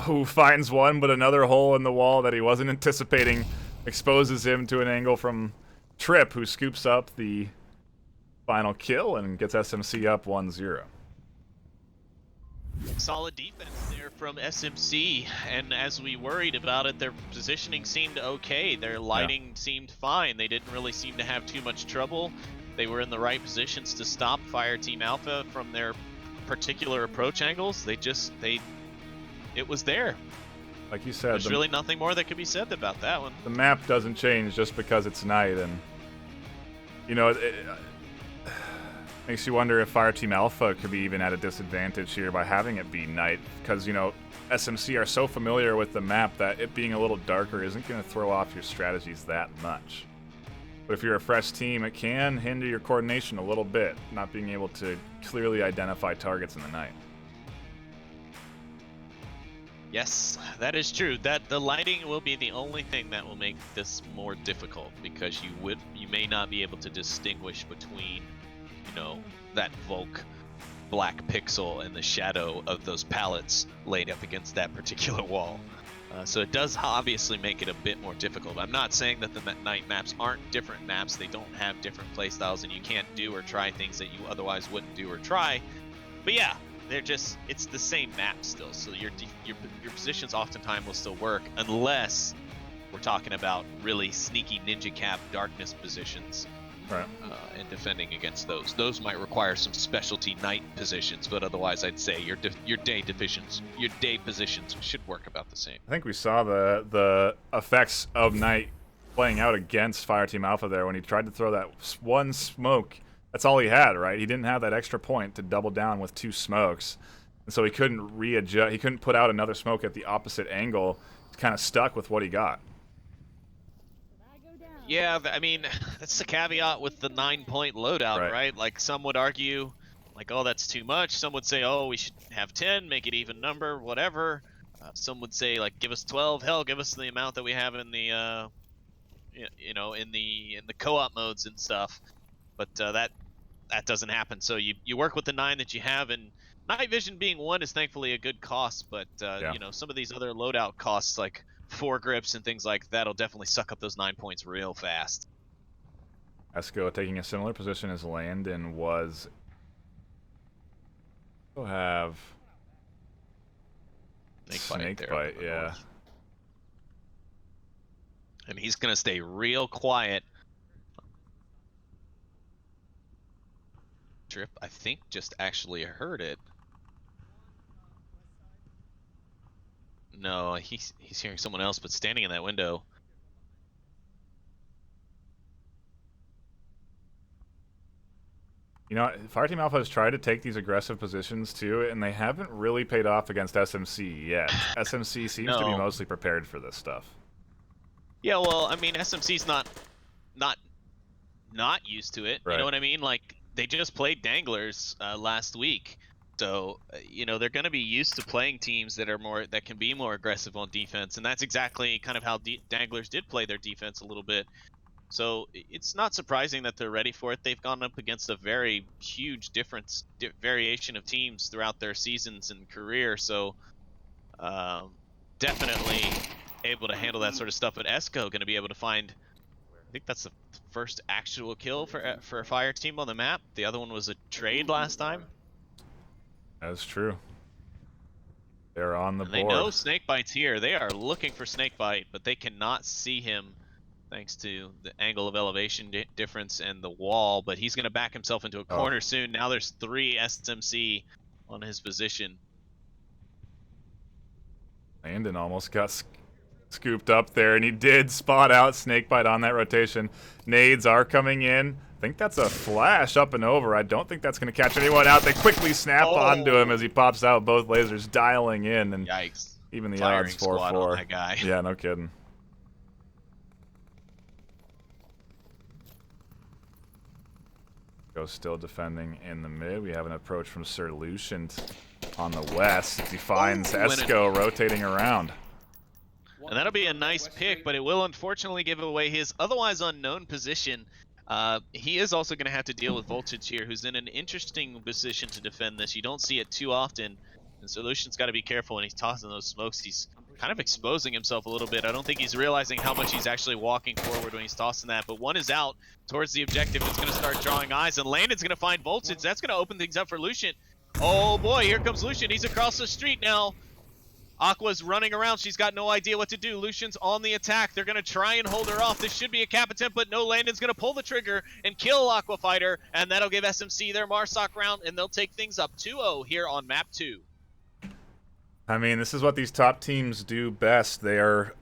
Who finds one, but another hole in the wall that he wasn't anticipating exposes him to an angle from Trip, who scoops up the final kill and gets SMC up 1-0. Solid defense there from SMC, and as we worried about it, their positioning seemed okay. Their lighting seemed fine. They didn't really seem to have too much trouble. They were in the right positions to stop Fireteam Alpha from their particular approach angles. It was there. Like you said, there's really nothing more that could be said about that one. The map doesn't change just because it's night, and you know, it makes you wonder if Fireteam Alpha could be even at a disadvantage here by having it be night, because, you know, SMC are so familiar with the map that it being a little darker isn't going to throw off your strategies that much. But if you're a fresh team, it can hinder your coordination a little bit, not being able to clearly identify targets in the night. Yes, that is true. That the lighting will be the only thing that will make this more difficult, because you may not be able to distinguish between, you know, that Volk black pixel and the shadow of those pallets laid up against that particular wall. So it does obviously make it a bit more difficult. I'm not saying that the night maps aren't different maps. They don't have different playstyles, and you can't do or try things that you otherwise wouldn't do or try. But yeah, it's the same map still. So your positions oftentimes will still work, unless we're talking about really sneaky ninja cap darkness positions. Right. And defending against those. Those might require some specialty night positions, but otherwise I'd say your day positions should work about the same. I think we saw the effects of night playing out against Fireteam Alpha there when he tried to throw that one smoke. That's all he had, right? He didn't have that extra point to double down with 2 smokes, and so he couldn't readjust. He couldn't put out another smoke at the opposite angle. He's kind of stuck with what he got. Yeah, I mean, that's the caveat with the 9-point loadout, right? Like, some would argue, like, oh, that's too much. Some would say, oh, we should have 10, make it even number, whatever. Some would say, like, give us 12. Hell, give us the amount that we have in the, you know, in the co-op modes and stuff. But that doesn't happen. So you work with the 9 that you have, and night vision being 1 is thankfully a good cost. But you know, some of these other loadout costs, like foregrips and things like that'll definitely suck up those 9 points real fast. Esco taking a similar position as Landon was. We'll have Snakebite, yeah. And he's gonna stay real quiet. Trip, I think, just actually heard it. No, he's hearing someone else, but standing in that window. You know, Fireteam Alpha has tried to take these aggressive positions too, and they haven't really paid off against SMC yet. SMC seems to be mostly prepared for this stuff. Yeah, well, I mean, SMC's not used to it. Right. You know what I mean? Like, they just played Danglers last week. So, you know, they're going to be used to playing teams that can be more aggressive on defense, and that's exactly kind of how Danglers did play their defense a little bit. So it's not surprising that they're ready for it. They've gone up against a very huge variation of teams throughout their seasons and career. So definitely able to handle that sort of stuff. But Esco going to be able to find, I think that's the first actual kill for a Fireteam on the map. The other one was a trade last time. That's true. They're on the board. They know Snakebite's here. They are looking for Snakebite, but they cannot see him thanks to the angle of elevation difference and the wall. But he's going to back himself into a corner soon. Now there's 3 SMC on his position. Landon almost got scooped up there, and he did spot out Snakebite on that rotation. Nades are coming in. I think that's a flash up and over. I don't think that's going to catch anyone out. They quickly snap onto him as he pops out, both lasers dialing in. And yikes. Even the Firing odds squad 4-4. on that guy. Yeah, no kidding. Goes still defending in the mid. We have an approach from Sir Lucient on the west as he finds Esco rotating around. And that'll be a nice pick, but it will unfortunately give away his otherwise unknown position. He is also going to have to deal with Voltage here, who's in an interesting position to defend this. You don't see it too often, and Solution's got to be careful when he's tossing those smokes. He's kind of exposing himself a little bit. I don't think he's realizing how much he's actually walking forward when he's tossing that, but one is out towards the objective. It's going to start drawing eyes, and Landon's going to find Voltage. That's going to open things up for Lucient. Oh boy, here comes Lucient. He's across the street now. Aqua's running around. She's got no idea what to do. Lucian's on the attack. They're going to try and hold her off. This should be a cap attempt, but no, Landon's going to pull the trigger and kill Aqua Fighter, and that'll give SMC their Marsoc round, and they'll take things up 2-0 here on map 2. I mean, this is what these top teams do best. They are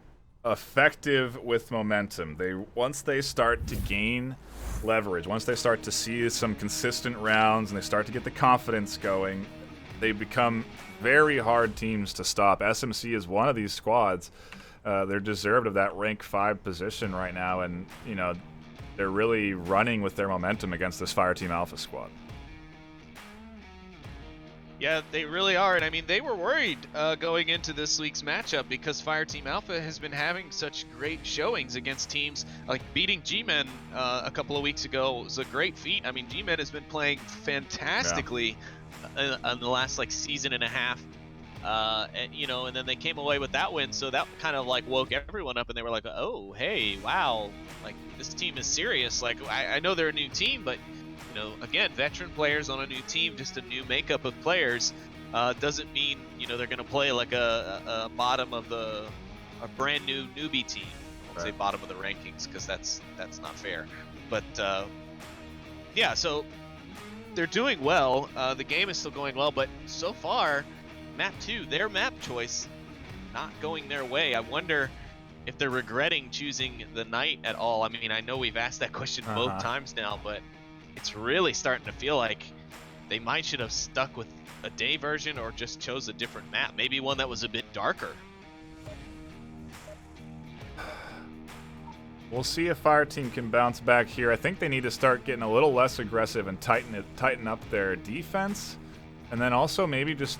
effective with momentum. Once they start to gain leverage, once they start to see some consistent rounds and they start to get the confidence going, they become very hard teams to stop. SMC is one of these squads. They're deserved of that rank 5 position right now, and you know, they're really running with their momentum against this Fireteam Alpha squad. Yeah, they really are, and I mean, they were worried going into this week's matchup because Fireteam Alpha has been having such great showings against teams. Like beating G-Men a couple of weeks ago was a great feat. I mean, G-Men has been playing fantastically in the last like season and a half, and, you know, and then they came away with that win, so that kind of like woke everyone up, and they were like, oh, hey, wow, like this team is serious. Like I know they're a new team, but you know, again, veteran players on a new team, just a new makeup of players, doesn't mean, you know, they're going to play like a bottom of a brand new newbie team. I won't say bottom of the rankings because that's not fair. But yeah, so they're doing well. The game is still going well, but so far, map 2, their map choice, not going their way. I wonder if they're regretting choosing the night at all. I mean, I know we've asked that question both times now, but it's really starting to feel like they might should have stuck with a day version or just chose a different map. Maybe one that was a bit darker. We'll see if Fireteam can bounce back here. I think they need to start getting a little less aggressive and tighten up their defense. And then also maybe just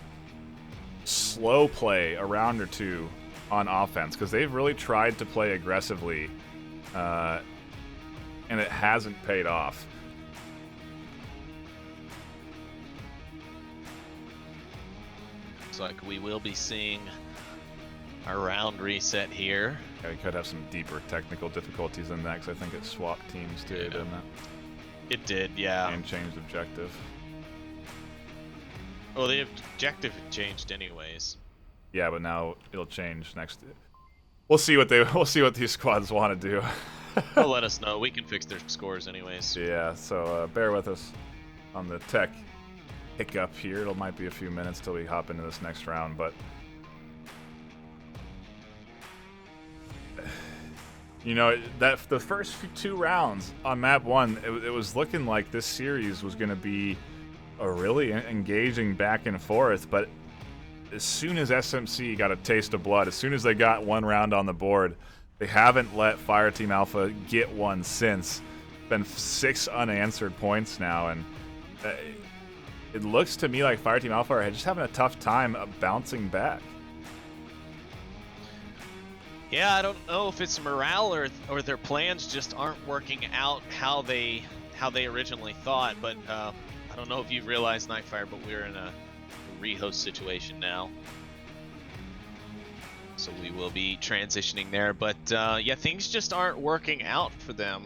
slow play a round or two on offense, because they've really tried to play aggressively and it hasn't paid off. Like we will be seeing a round reset here. Yeah, we could have some deeper technical difficulties than that, because I think it swapped teams too, didn't it? It did, yeah. And changed objective. Oh, the objective had changed anyways. Yeah, but now it'll change next. We'll see what these squads want to do. They'll let us know. We can fix their scores anyways. Yeah, so bear with us on the tech hiccup here. It might be a few minutes till we hop into this next round, but you know, that the first two rounds on map 1, it was looking like this series was going to be a really engaging back and forth, but as soon as SMC got a taste of blood, as soon as they got one round on the board, they haven't let Fireteam Alpha get one since. Been 6 unanswered points now, and it looks to me like Fireteam Alpha are just having a tough time bouncing back. Yeah, I don't know if it's morale or their plans just aren't working out how they originally thought. But I don't know if you've realized, NightFiree, but we're in a rehost situation now, so we will be transitioning there. But yeah, things just aren't working out for them.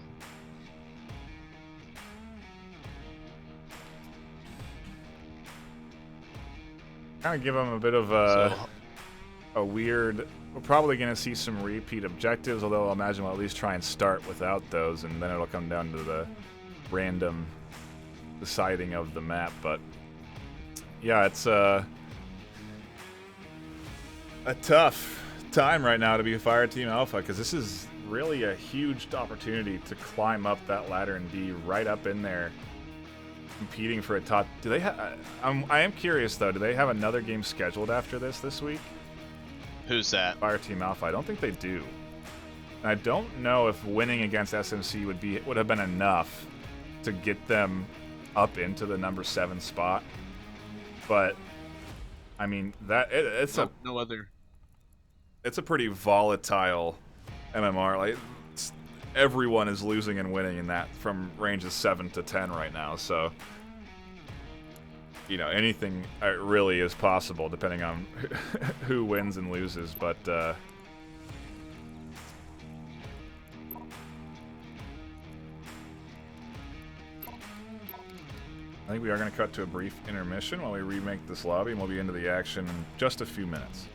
Kind of give them a bit of a weird. We're probably going to see some repeat objectives, although I'll imagine we'll at least try and start without those, and then it'll come down to the random deciding of the map. But yeah, it's a tough time right now to be a Fireteam Alpha, because this is really a huge opportunity to climb up that ladder and be right up in there competing for a top. Do they have? I am curious though. Do they have another game scheduled after this week? Who's that? Fireteam Alpha. I don't think they do. And I don't know if winning against SMC would have been enough to get them up into the number 7 spot. But I mean it's no other. It's a pretty volatile MMR. Like everyone is losing and winning in that from ranges 7 to 10 right now. So you know, anything really is possible depending on who wins and loses. But I think we are going to cut to a brief intermission while we remake this lobby, and we'll be into the action in just a few minutes.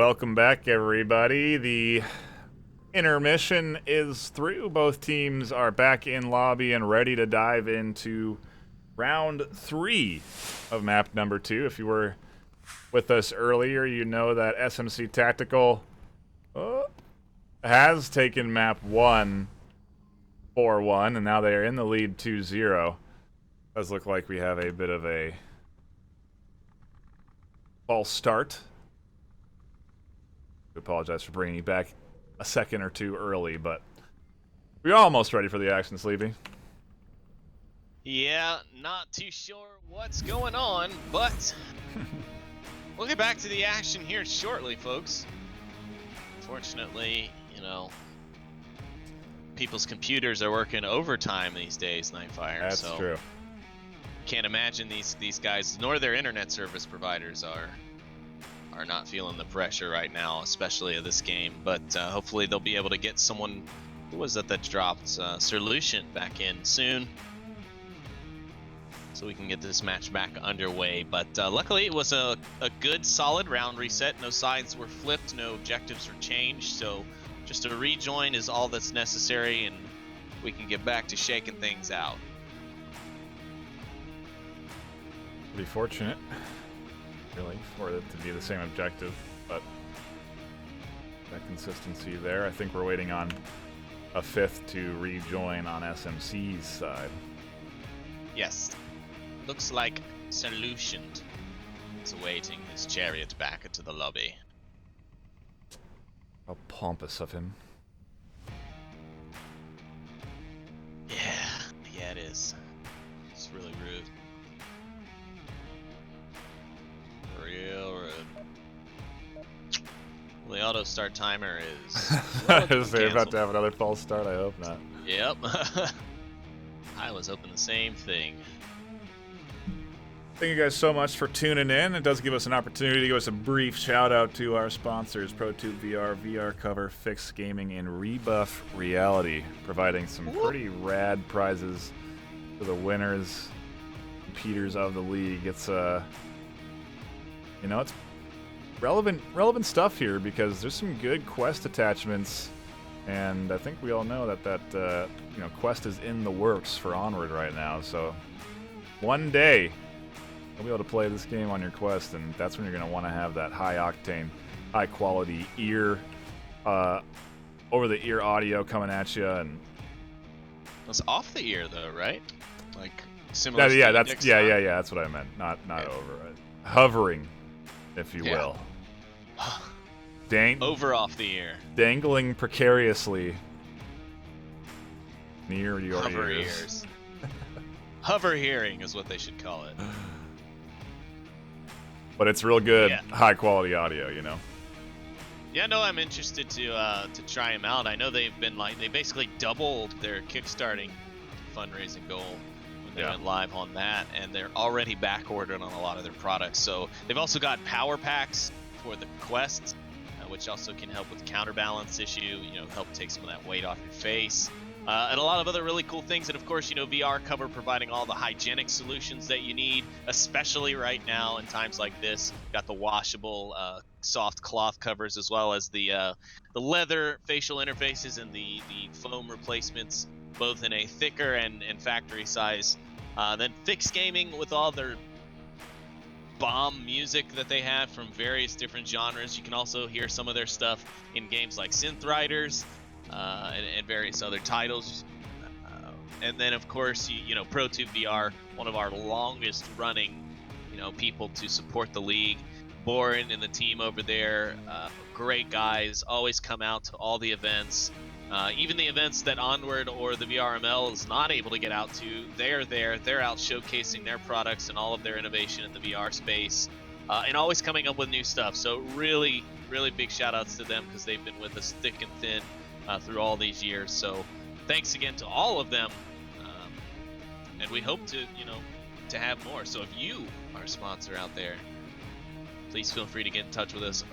Welcome back, everybody. The intermission is through. Both teams are back in lobby and ready to dive into round 3 of map number 2. If you were with us earlier, you know that SMC Tactical has taken map 1 4-1, and now they are in the lead 2-0. Does look like we have a bit of a false start. I apologize for bringing you back a second or two early, but we're almost ready for the action, Sleepy. Yeah, not too sure what's going on, but we'll get back to the action here shortly, folks. Fortunately, you know, people's computers are working overtime these days, NightFiree. That's so true. Can't imagine these guys, nor their internet service providers are not feeling the pressure right now, especially of this game. But hopefully they'll be able to get someone. Who was that dropped? Solution back in soon, so we can get this match back underway. But luckily it was a good solid round reset. No sides were flipped, no objectives were changed, so just a rejoin is all that's necessary, and we can get back to shaking things out. Pretty fortunate, really, for it to be the same objective, but that consistency there. I think we're waiting on a 5th to rejoin on SMC's side. Yes. Looks like Solution is awaiting his chariot back into the lobby. How pompous of him. Yeah, it is. It's really rude. Real rude. Well, the auto start timer is. They're about to have another false start. I hope not. Yep. I was hoping the same thing. Thank you guys so much for tuning in. It does give us an opportunity to give us a brief shout out to our sponsors, ProTube VR, VR Cover, Fix Gaming, and Rebuff Reality, providing some pretty rad prizes for the winners, competitors of the league. It's it's relevant stuff here because there's some good quest attachments, and I think we all know that quest is in the works for Onward right now. So one day you'll be able to play this game on your quest, and that's when you're going to want to have that high octane, high quality ear, over the ear audio coming at you. And it's off the ear though, right? Like similar. That's what I meant. Not over it. Hovering, if you will. Over off the ear. Dangling precariously near your Hover ears. Hover hearing is what they should call it. But it's real good, high quality audio, you know. Yeah, no, I'm interested to try them out. I know they've been they basically doubled their kickstarting fundraising goal when they went live on that, and they're already back ordered on a lot of their products. So they've also got power packs for the quests, which also can help with counterbalance issue, help take some of that weight off your face. And a lot of other really cool things. And of course, VR Cover providing all the hygienic solutions that you need, especially right now in times like this. Got the washable soft cloth covers, as well as the leather facial interfaces and the foam replacements, both in a thicker and factory size. Then Fix Gaming with all their bomb music that they have from various different genres. You can also hear some of their stuff in games like Synth Riders. And various other titles, and then of course ProTube VR, one of our longest running people to support the league. Boren and the team over there, great guys, always come out to all the events, even the events that Onward or the VRML is not able to get out to. They're there, they're out showcasing their products and all of their innovation in the VR space, and always coming up with new stuff. So really big shout outs to them, because they've been with us thick and thin through all these years. So thanks again to all of them, and we hope to have more. So if you are a sponsor out there, please feel free to get in touch with us.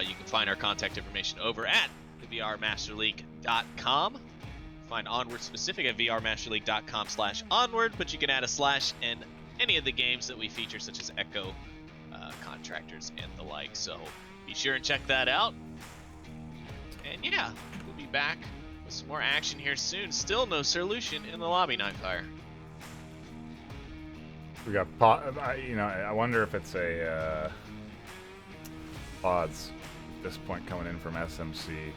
You can find our contact information over at thevrmasterleague.com. Find Onward specific at vrmasterleague.com/onward, but you can add a slash in any of the games that we feature, such as Echo, Contractors, and the like. So be sure and check that out. And yeah, we'll be back with some more action here soon. Still no solution in the lobby, NightFiree. We got I wonder if it's a pods at this point coming in from SMC.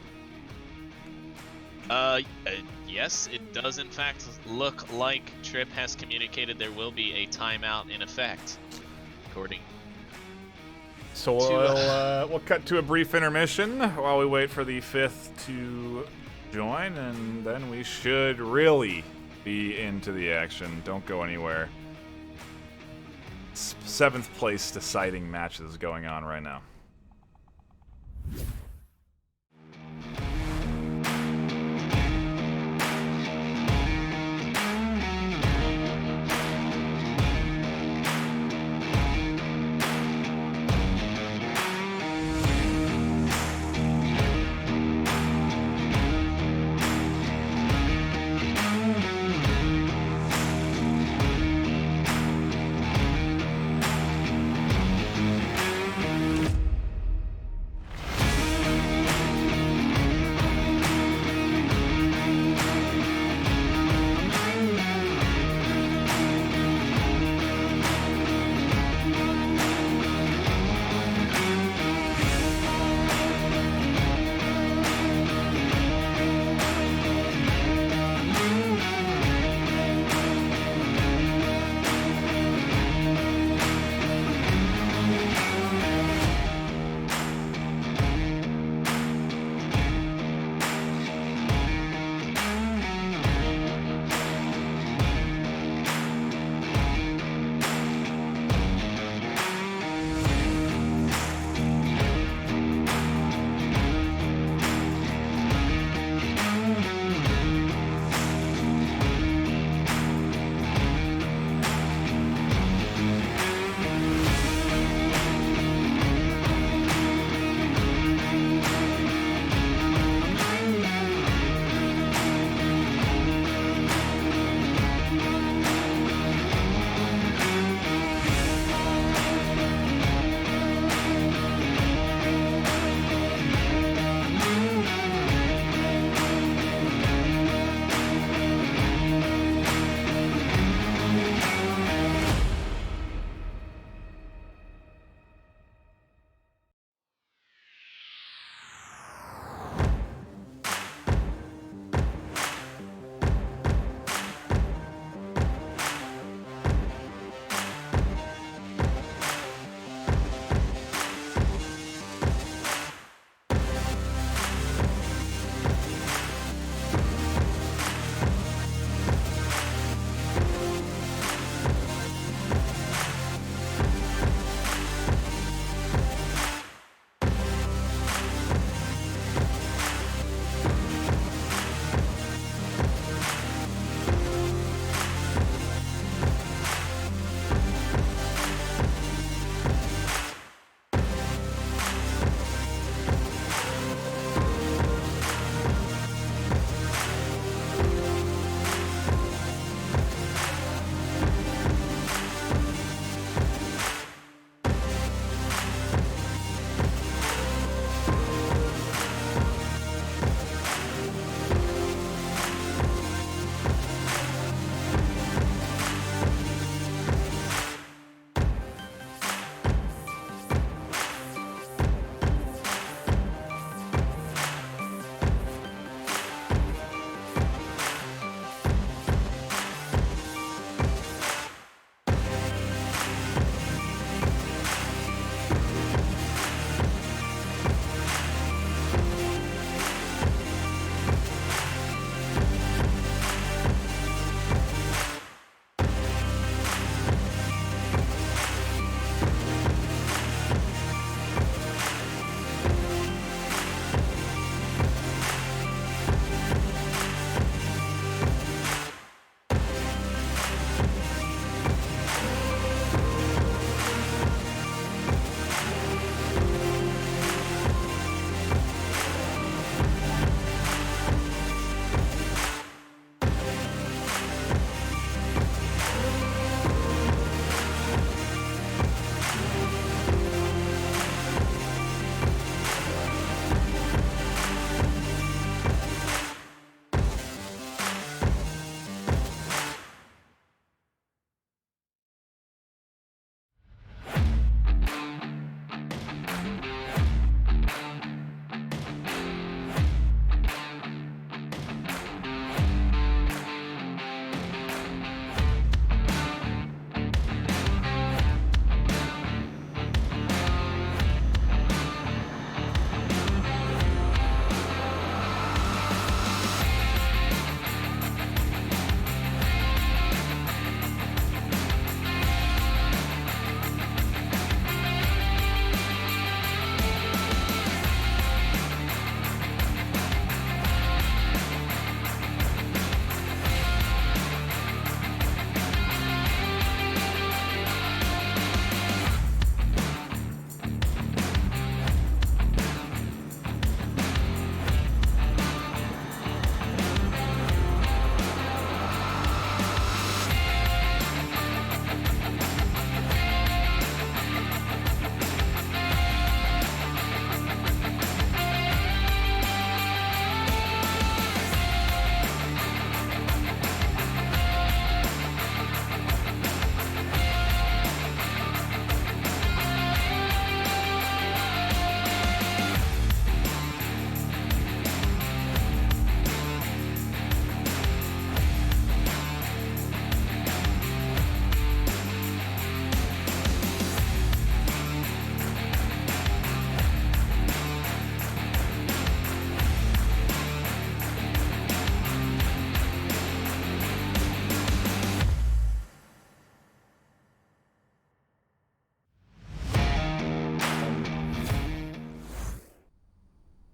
Yes, it does in fact look like Trip has communicated there will be a timeout in effect, according. So we'll cut to a brief intermission while we wait for the 5th to join, and then we should really be into the action. Don't go anywhere. 7th place deciding matches going on right now.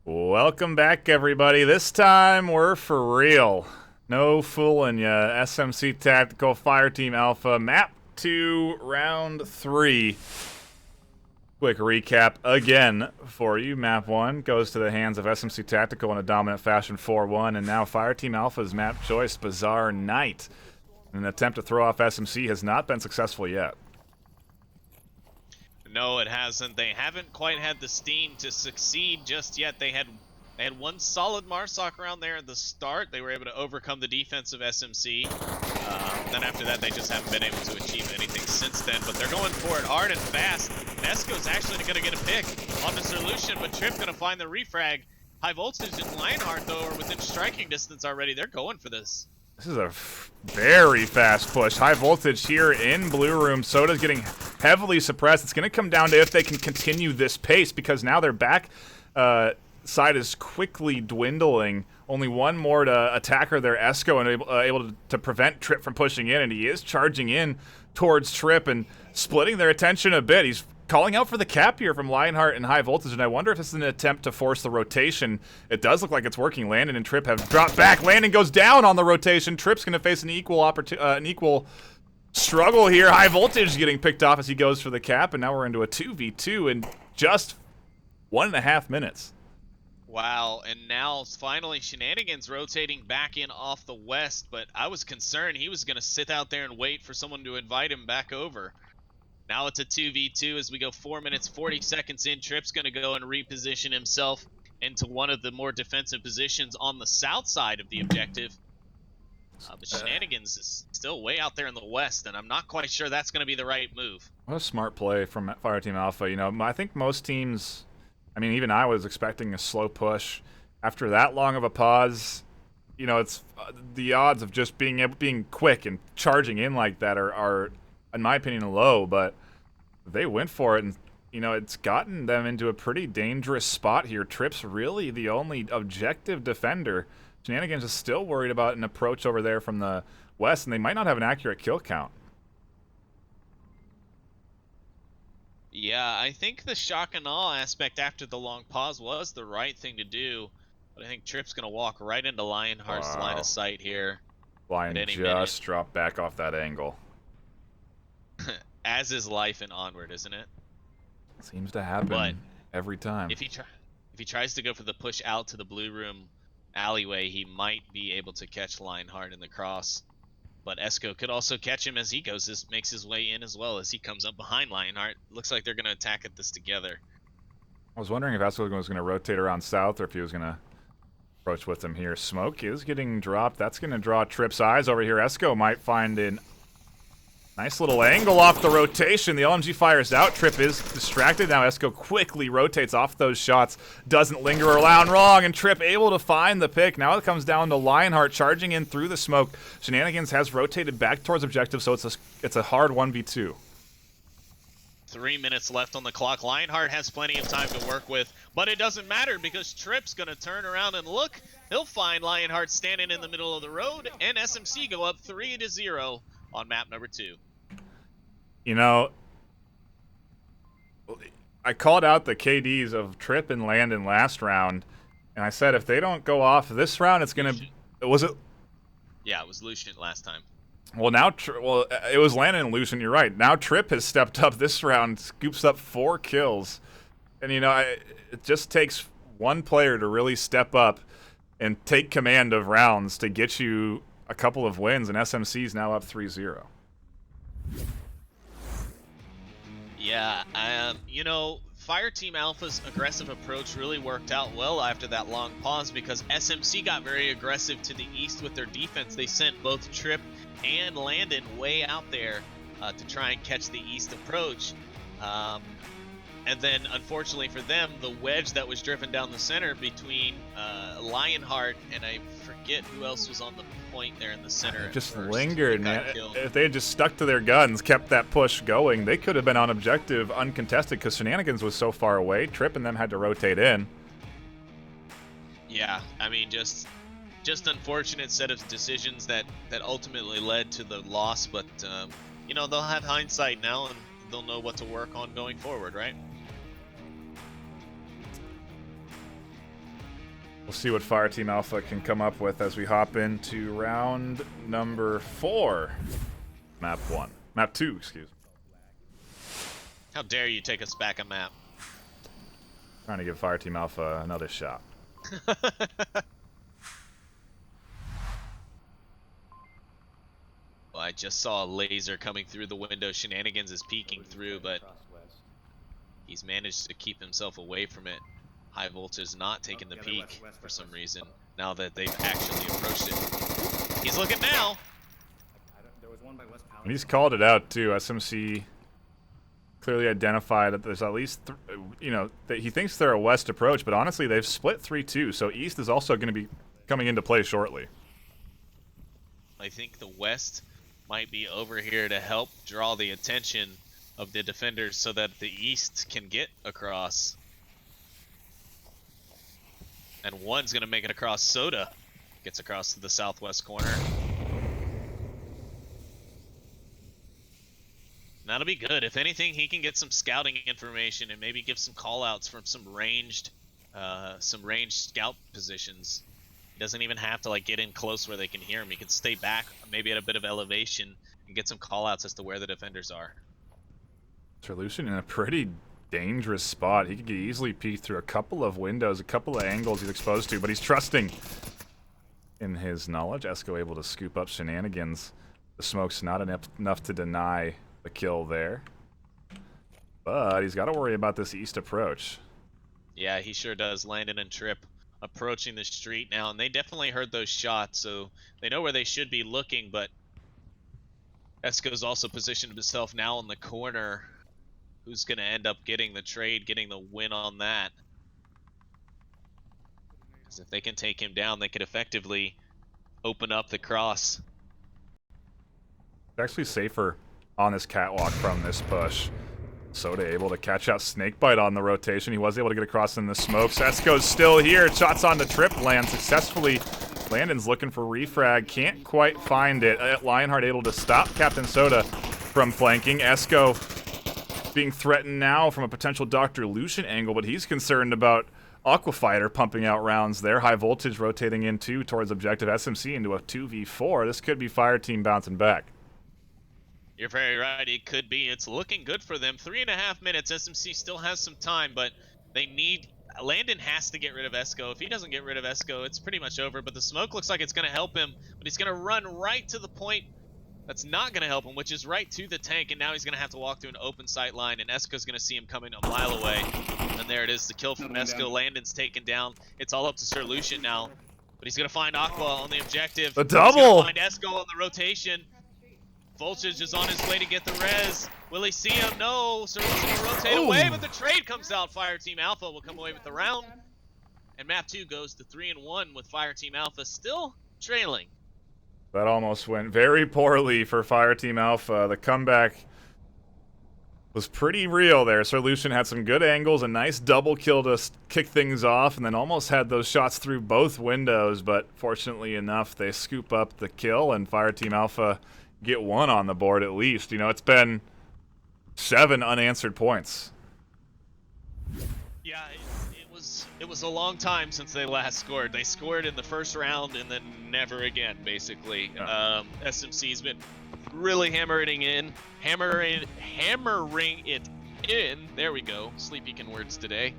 Welcome back, everybody. This time we're for real. No fooling ya. SMC Tactical Fireteam Alpha, Map 2, Round 3. Quick recap again for you. Map 1 goes to the hands of SMC Tactical in a dominant fashion 4-1, and now Fireteam Alpha's map choice, Bizarre Night. An attempt to throw off SMC has not been successful yet. No, it hasn't. They haven't quite had the steam to succeed just yet. They had one solid Marsoc round there at the start. They were able to overcome the defense of SMC. Then after that, they just haven't been able to achieve anything since then. But they're going for it hard and fast. Nesco's actually going to get a pick on the solution, but Trip going to find the refrag. High Voltage and Lionheart, though, are within striking distance already. They're going for this. This is a very fast push. High Voltage here in Blue Room. Soda's getting heavily suppressed. It's going to come down to if they can continue this pace, because now their back side is quickly dwindling. Only one more to attacker their Esco and able to prevent Trip from pushing in, and he is charging in towards Trip and splitting their attention a bit. He's calling out for the cap here from Lionheart and High Voltage, and I wonder if this is an attempt to force the rotation. It does look like it's working. Landon and Trip have dropped back. Landon goes down on the rotation. Trip's going to face an equal struggle here. High Voltage getting picked off as he goes for the cap, and now we're into a 2v2 in just 1.5 minutes. Wow, and now finally Shenanigans rotating back in off the west, but I was concerned he was going to sit out there and wait for someone to invite him back over. Now it's a 2v2 as we go 4 minutes, 40 seconds in. Trip's going to go and reposition himself into one of the more defensive positions on the south side of the objective. But Shenanigans is still way out there in the west, and I'm not quite sure that's going to be the right move. What a smart play from Fireteam Alpha. You know, I think most teams, I mean, even I was expecting a slow push. After that long of a pause, you know, it's the odds of just being quick and charging in like that are in my opinion, low, but they went for it, and, you know, it's gotten them into a pretty dangerous spot here. Trip's really the only objective defender. Shenanigans is still worried about an approach over there from the west, and they might not have an accurate kill count. Yeah, I think the shock and awe aspect after the long pause was the right thing to do, but I think Trip's going to walk right into Lionheart's line of sight here. Lion just dropped back off that angle. As is life in Onward, isn't it? Seems to happen every time. If he tries to go for the push out to the Blue Room alleyway, he might be able to catch Lionheart in the cross. But Esco could also catch him as he makes his way in as well as he comes up behind Lionheart. Looks like they're going to attack at this together. I was wondering if Esco was going to rotate around south or if he was going to approach with him here. Smoke is getting dropped. That's going to draw Trip's eyes over here. Esco might find an nice little angle off the rotation. The LMG fires out. Trip is distracted. Now Esco quickly rotates off those shots. Doesn't linger around wrong, and Trip able to find the pick. Now it comes down to Lionheart charging in through the smoke. Shenanigans has rotated back towards objective, so it's a hard 1v2. 3 minutes left on the clock. Lionheart has plenty of time to work with, but it doesn't matter because Trip's going to turn around and look. He'll find Lionheart standing in the middle of the road, and SMC go up 3-0 on map number 2. You know, I called out the KDs of Trip and Landon last round, and I said if they don't go off this round, it's going to... Was it? Yeah, it was Lucian last time. Well, now... it was Landon and Lucian, you're right. Now Trip has stepped up this round, scoops up 4 kills. And, you know, it just takes one player to really step up and take command of rounds to get you a couple of wins, and SMC's now up 3-0. Yeah, you know, Fireteam Alpha's aggressive approach really worked out well after that long pause because SMC got very aggressive to the east with their defense. They sent both Trip and Landon way out there to try and catch the east approach. And then, unfortunately for them, the wedge that was driven down the center between Lionheart and I forget who else was on the point there in the center. Just lingered, man. If they had just stuck to their guns, kept that push going, they could have been on objective uncontested because Shenanigans was so far away. Trip and them had to rotate in. Yeah, I mean, just unfortunate set of decisions that ultimately led to the loss, but you know, they'll have hindsight now and they'll know what to work on going forward, right? We'll see what Fireteam Alpha can come up with as we hop into round number 4. Map 1. Map 2, excuse me. How dare you take us back a map? Trying to give Fireteam Alpha another shot. Well, I just saw a laser coming through the window. Shenanigans is peeking through, but he's managed to keep himself away from it. High Voltage is not taking the peek for some reason, now that they've actually approached it. He's looking now! And he's called it out, too. SMC clearly identified that there's at least, that he thinks they're a west approach, but honestly, they've split 3-2, so east is also going to be coming into play shortly. I think the west might be over here to help draw the attention of the defenders so that the east can get across. And one's going to make it across. Soda gets across to the southwest corner. That'll be good. If anything, he can get some scouting information and maybe give some call-outs from some ranged scout positions. He doesn't even have to get in close where they can hear him. He can stay back, maybe at a bit of elevation, and get some call-outs as to where the defenders are. Solution in a pretty dangerous spot. He could easily peek through a couple of windows, a couple of angles he's exposed to, but he's trusting in his knowledge. Esco able to scoop up Shenanigans. The smoke's not enough to deny the kill there, but he's got to worry about this east approach. Yeah, he sure does. Landon and Trip approaching the street now, and they definitely heard those shots, so they know where they should be looking, but Esco's also positioned himself now in the corner. Who's going to end up getting the trade, getting the win on that? Because if they can take him down, they could effectively open up the cross. It's actually safer on this catwalk from this push. Soda able to catch out Snakebite on the rotation. He was able to get across in the smokes. Esco's still here. Shots on the Trip land successfully. Landon's looking for refrag. Can't quite find it. Lionheart able to stop Captain Soda from flanking. Esco being threatened now from a potential Dr. Lucian angle, but he's concerned about Aquafighter pumping out rounds there. High Voltage rotating in too towards objective SMC into a 2v4. This could be Fireteam bouncing back. You're very right. It could be. It's looking good for them. 3.5 minutes. SMC still has some time, but they need... Landon has to get rid of Esco. If he doesn't get rid of Esco, it's pretty much over, but the smoke looks like it's going to help him, but he's going to run right to the point that's not going to help him, which is right to the tank, and now he's going to have to walk through an open sight line, and Esco's going to see him coming a mile away. And there it is, the kill from Esco. Landon's taken down. It's all up to Sir Lucian now, but he's going to find Aqua on the objective. The double! He's going to find Esco on the rotation. Voltage is on his way to get the res. Will he see him? No. Sir Lucian will rotate away, but the trade comes out. Fireteam Alpha will come away with the round. And map 2 goes to 3-1 with Fireteam Alpha still trailing. That almost went very poorly for Fireteam Alpha. The comeback was pretty real there. Sir Lucian had some good angles, a nice double kill to kick things off, and then almost had those shots through both windows, but fortunately enough, they scoop up the kill, and Fireteam Alpha get one on the board at least. You know, it's been 7 unanswered points. Yeah, it was a long time since they last scored. They scored in the first round and then never again, basically. Yeah. SMC's been really hammering it in. There we go. Sleepy words today.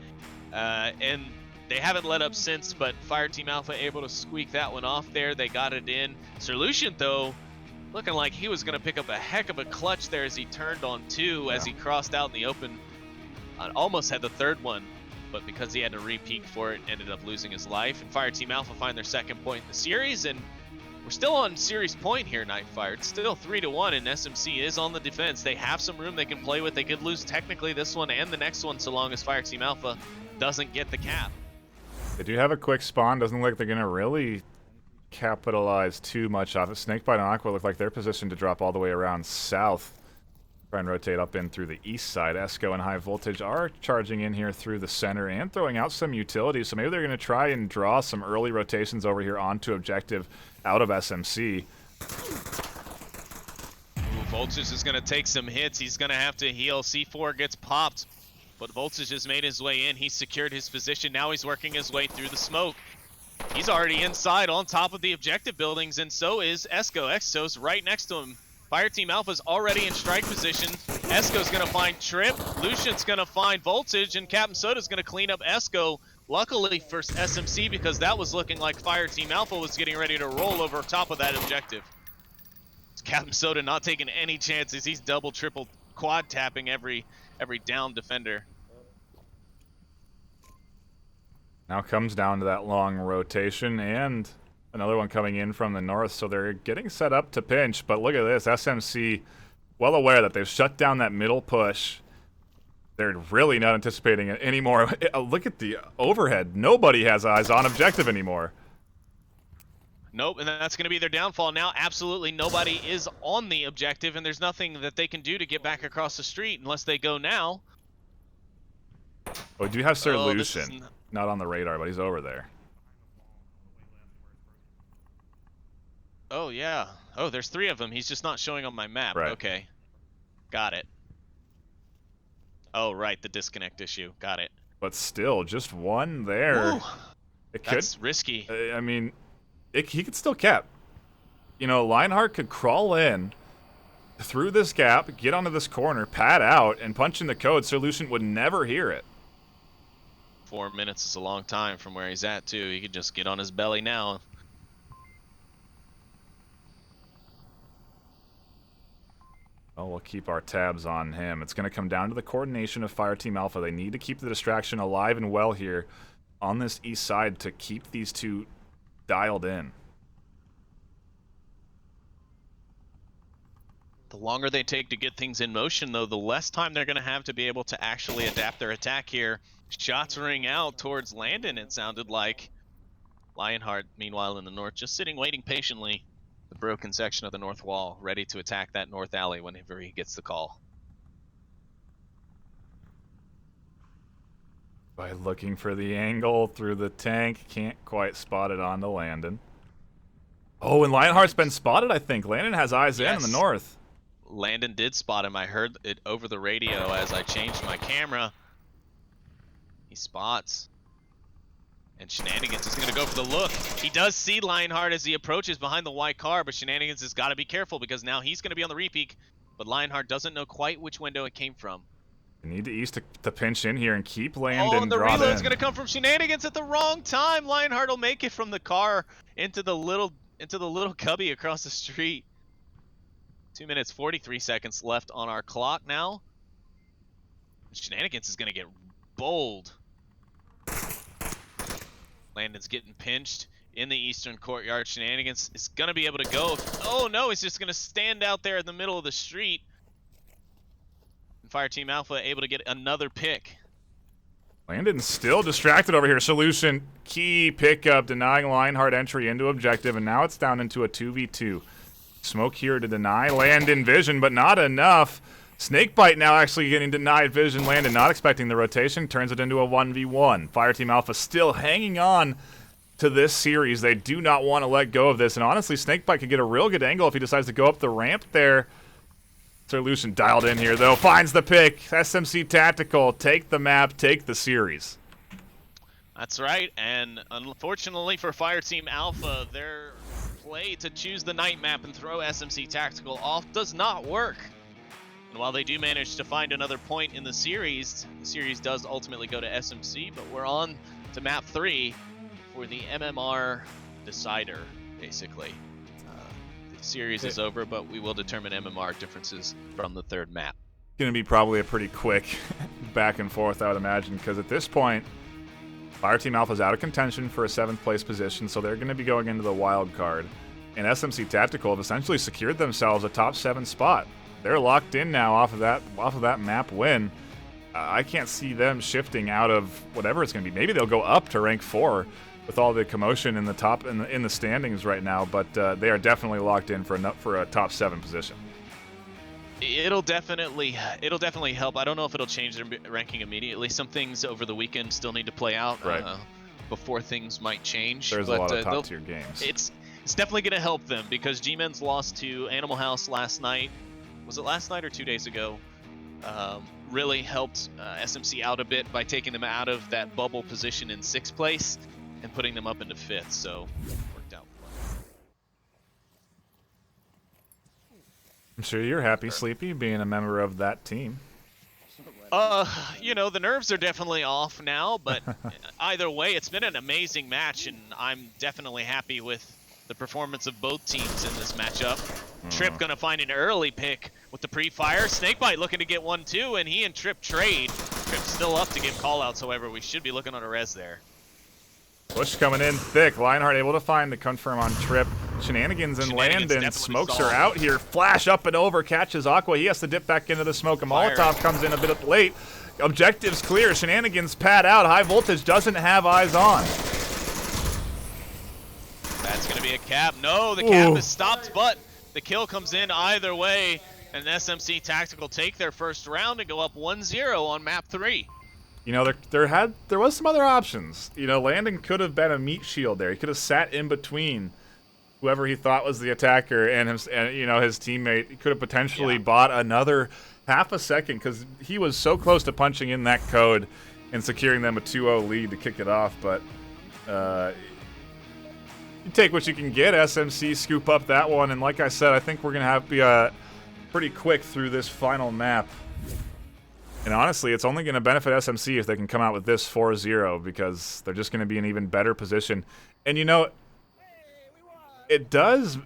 And they haven't let up since, but Fireteam Alpha able to squeak that one off there. They got it in. Sir Lucian, though, looking like he was going to pick up a heck of a clutch there as he turned on 2, as he crossed out in the open. Almost had the third one, but because he had to re-peek for it, ended up losing his life. And Fireteam Alpha find their second point in the series, and we're still on series point here, NightFiree. It's still 3-1, and SMC is on the defense. They have some room they can play with. They could lose technically this one and the next one so long as Fireteam Alpha doesn't get the cap. They do have a quick spawn. Doesn't look like they're going to really capitalize too much off it. Snakebite and Aqua look like they're positioned to drop all the way around south. Try and rotate up in through the east side. Esco and High Voltage are charging in here through the center and throwing out some utilities, so maybe they're going to try and draw some early rotations over here onto objective out of SMC. Voltage is going to take some hits. He's going to have to heal. C4 gets popped, but Voltage has made his way in. He's secured his position. Now he's working his way through the smoke. He's already inside on top of the objective buildings, and so is Esco. Exo's right next to him. Fireteam Alpha's already in strike position. Esco's gonna find Trip, Lucian's gonna find Voltage, and Captain Soda's gonna clean up Esco. Luckily for SMC, because that was looking like Fireteam Alpha was getting ready to roll over top of that objective. Captain Soda not taking any chances. He's double, triple, quad tapping every down defender. Now comes down to that long rotation and another one coming in from the north, so they're getting set up to pinch. But look at this, SMC, well aware that they've shut down that middle push. They're really not anticipating it anymore. Look at the overhead. Nobody has eyes on objective anymore. Nope, and that's going to be their downfall now. Absolutely nobody is on the objective, and there's nothing that they can do to get back across the street unless they go now. Oh, we do have Sir Lucian. Not on the radar, but he's over there. Oh, yeah. Oh, there's 3 of them. He's just not showing on my map. Right. Okay. Got it. Oh, right, the disconnect issue. Got it. But still, just one there. Ooh, that's risky. I mean, he could still cap. You know, Lionheart could crawl in through this gap, get onto this corner, pad out, and punch in the code. Sir Lucian would never hear it. 4 minutes is a long time from where he's at, too. He could just get on his belly now. Well, we'll keep our tabs on him. It's going to come down to the coordination of Fireteam Alpha. They need to keep the distraction alive and well here on this east side to keep these two dialed in. The longer they take to get things in motion, though, the less time they're going to have to be able to actually adapt their attack here. Shots ring out towards Landon, it sounded like. Lionheart, meanwhile, in the north, just sitting, waiting patiently. The broken section of the north wall, ready to attack that north alley whenever he gets the call. By looking for the angle through the tank, can't quite spot it onto Landon. Oh, and Lionheart's been spotted, I think. Landon has eyes in the north. Landon did spot him. I heard it over the radio as I changed my camera. He spots. And Shenanigans is going to go for the look. He does see Lionheart as he approaches behind the white car, but Shenanigans has got to be careful because now he's going to be on the repeak. But Lionheart doesn't know quite which window it came from. You need to east to pinch in here and keep Landon Oh, and the drawn reload's in. going to come from Shenanigans at the wrong time. Lionheart will make it from the car into the little cubby across the street. 2 minutes, 43 seconds left on our clock now. Shenanigans is going to get bold. Landon's getting pinched in the eastern courtyard. Shenanigans is going to be able to go. Oh, no, he's just going to stand out there in the middle of the street. And Fireteam Alpha able to get another pick. Landon's still distracted over here. Solution, key pickup, denying Lionheart entry into objective, and now it's down into a 2v2. Smoke here to deny Landon vision, but not enough. Snakebite now actually getting denied vision. Landon not expecting the rotation, turns it into a 1v1. Fireteam Alpha still hanging on to this series. They do not want to let go of this, and honestly, Snakebite could get a real good angle if he decides to go up the ramp there. Sir Lucian dialed in here, though, finds the pick. SMC Tactical, take the map, take the series. That's right, and unfortunately for Fireteam Alpha, their play to choose the night map and throw SMC Tactical off does not work. And while they do manage to find another point in the series does ultimately go to SMC, but we're on to map 3 for the MMR decider, basically. The series is over, but we will determine MMR differences from the 3rd map. Going to be probably a pretty quick back and forth, I would imagine, because at this point, Fireteam Alpha's out of contention for a 7th place position, so they're going to be going into the wild card. And SMC Tactical have essentially secured themselves a top 7 spot. They're locked in now off of that map win. I can't see them shifting out of whatever it's going to be. Maybe they'll go up to rank 4 with all the commotion in the top in the standings right now. But they are definitely locked in for a top 7 position. It'll definitely help. I don't know if it'll change their ranking immediately. Some things over the weekend still need to play out before things might change. There's a lot of top tier games. It's definitely going to help them because G-Men's lost to Animal House last night. Was it last night or 2 days ago? Really helped SMC out a bit by taking them out of that bubble position in 6th place. and putting them up into 5th, so worked out well. I'm sure you're happy, Sleepy, being a member of that team. You know, the nerves are definitely off now, but either way, it's been an amazing match, and I'm definitely happy with the performance of both teams in this matchup. Trip gonna find an early pick with the pre-fire. Snakebite looking to get one too, and he and Trip trade. Trip's still up to give callouts, however, we should be looking on a res there. Push coming in thick. Lionheart able to find the confirm on Trip. Shenanigans and Landon. Smokes are out here. Flash up and over. Catches Aqua. He has to dip back into the smoke. A Molotov comes in a bit late. Objectives clear. Shenanigans pad out. High Voltage doesn't have eyes on. That's going to be a cap. No, the cap is stopped, but the kill comes in either way. And SMC Tactical take their first round and go up 1-0 on map 3. You know, there was some other options. You know, Landon could have been a meat shield there. He could have sat in between whoever he thought was the attacker and his teammate. He could have potentially bought another half a second because he was so close to punching in that code and securing them a 2-0 lead to kick it off. But you take what you can get. SMC scoop up that one, and like I said, I think we're gonna have to be pretty quick through this final map. And honestly, it's only going to benefit SMC if they can come out with this 4-0 because they're just going to be in an even better position. And, you know, it does,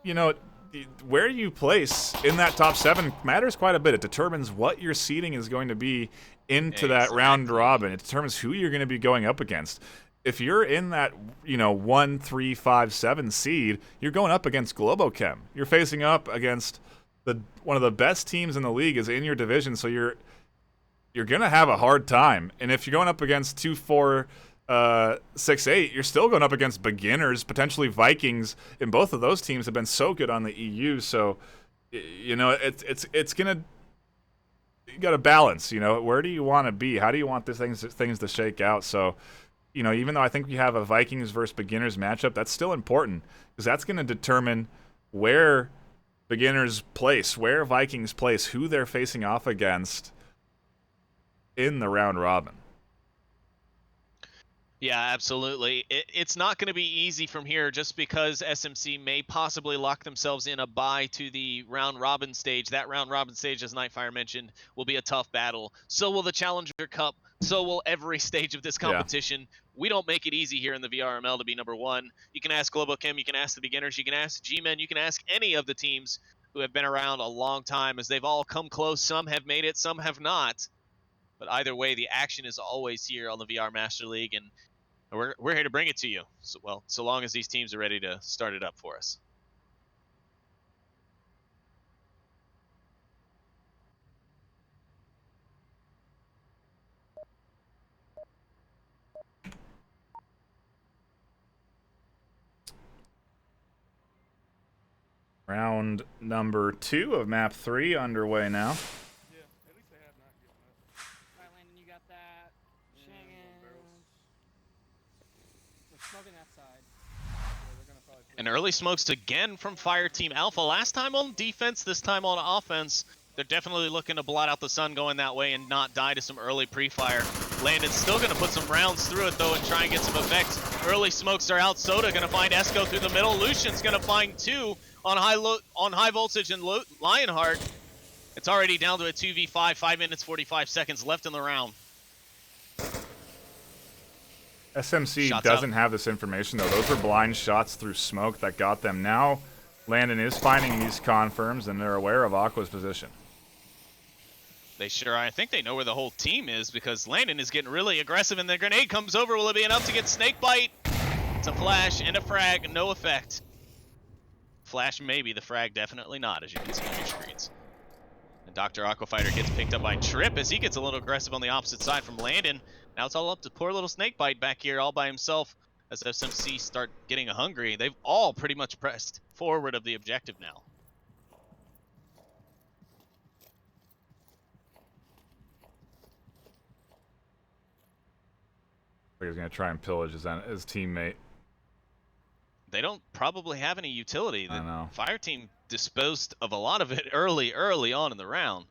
you know, where you place in that top 7 matters quite a bit. It determines what your seeding is going to be into that round robin. It determines who you're going to be going up against. If you're in that, you know, 1, 3, 5, 7 seed, you're going up against Globochem. You're facing up against one of the best teams in the league is in your division, so you're gonna have a hard time. And if you're going up against 2, 4, 6, 8, you're still going up against beginners, potentially Vikings, and both of those teams have been so good on the EU. So, you know, it's gonna, you got to balance. You know, where do you want to be? How do you want things to shake out? So, you know, even though I think we have a Vikings versus beginners matchup, that's still important because that's going to determine where beginners place, where Vikings place, who they're facing off against in the round robin. Yeah, absolutely. It's not going to be easy from here just because SMC may possibly lock themselves in a bye to the round robin stage. That round robin stage, as NightFiree mentioned, will be a tough battle. So will the Challenger Cup. So will every stage of this competition. Yeah. We don't make it easy here in the VRML to be number 1. You can ask Globochem, you can ask the beginners, you can ask G-Men, you can ask any of the teams who have been around a long time, as they've all come close. Some have made it, some have not. But either way, the action is always here on the VR Master League, and we're here to bring it to you. So, well, so long as these teams are ready to start it up for us. Round number 2 of map 3 underway now. Yeah, at least they have not given up. All right, Landon, you got that. We're smoking that side. Yeah, they're gonna probably and early smokes again from Fireteam Alpha. Last time on defense, this time on offense. They're definitely looking to blot out the sun going that way and not die to some early pre-fire. Landon's still going to put some rounds through it, though, and try and get some effects. Early smokes are out. Soda going to find Esco through the middle. Lucian's going to find 2 on high voltage and Lionheart. It's already down to a 2v5, 5 minutes, 45 seconds left in the round. SMC doesn't have this information, though. Those were blind shots through smoke that got them. Now, Landon is finding these confirms, and they're aware of Aqua's position. They sure are. I think they know where the whole team is because Landon is getting really aggressive, and the grenade comes over. Will it be enough to get Snakebite? It's a flash and a frag, no effect. Flash maybe, the frag definitely not, as you can see on your screens. And Dr. Aquafighter gets picked up by Trip as he gets a little aggressive on the opposite side from Landon. Now it's all up to poor little Snakebite back here all by himself as SMC start getting hungry. They've all pretty much pressed forward of the objective now. He's going to try and pillage his teammate. They don't probably have any utility. I know. Fireteam disposed of a lot of it early on in the round.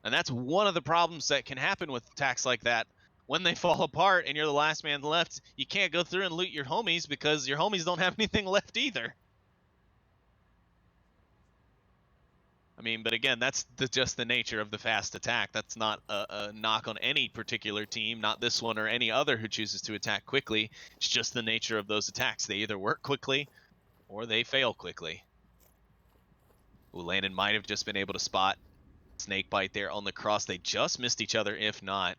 And that's one of the problems that can happen with attacks like that. when they fall apart and you're the last man left, you can't go through and loot your homies because your homies don't have anything left either. I mean, but again, that's just the nature of the fast attack. That's not a knock on any particular team, not this one or any other who chooses to attack quickly. It's just the nature of those attacks. They either work quickly or they fail quickly. Ooh, Landon might have just been able to spot Snakebite there on the cross. They just missed each other, if not.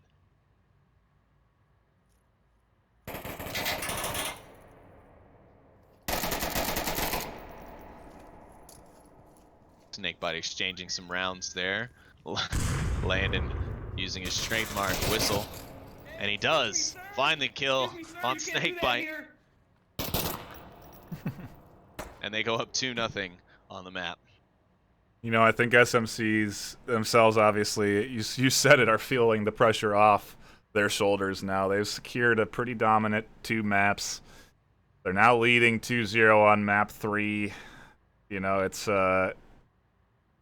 Snakebite exchanging some rounds there. Landon using his trademark whistle. And he does find the kill on Snakebite. And they go up 2-0 on the map. You know, I think SMCs themselves, obviously, you said it, are feeling the pressure off their shoulders now. They've secured a pretty dominant 2 maps. They're now leading 2-0 on map 3. You know, it's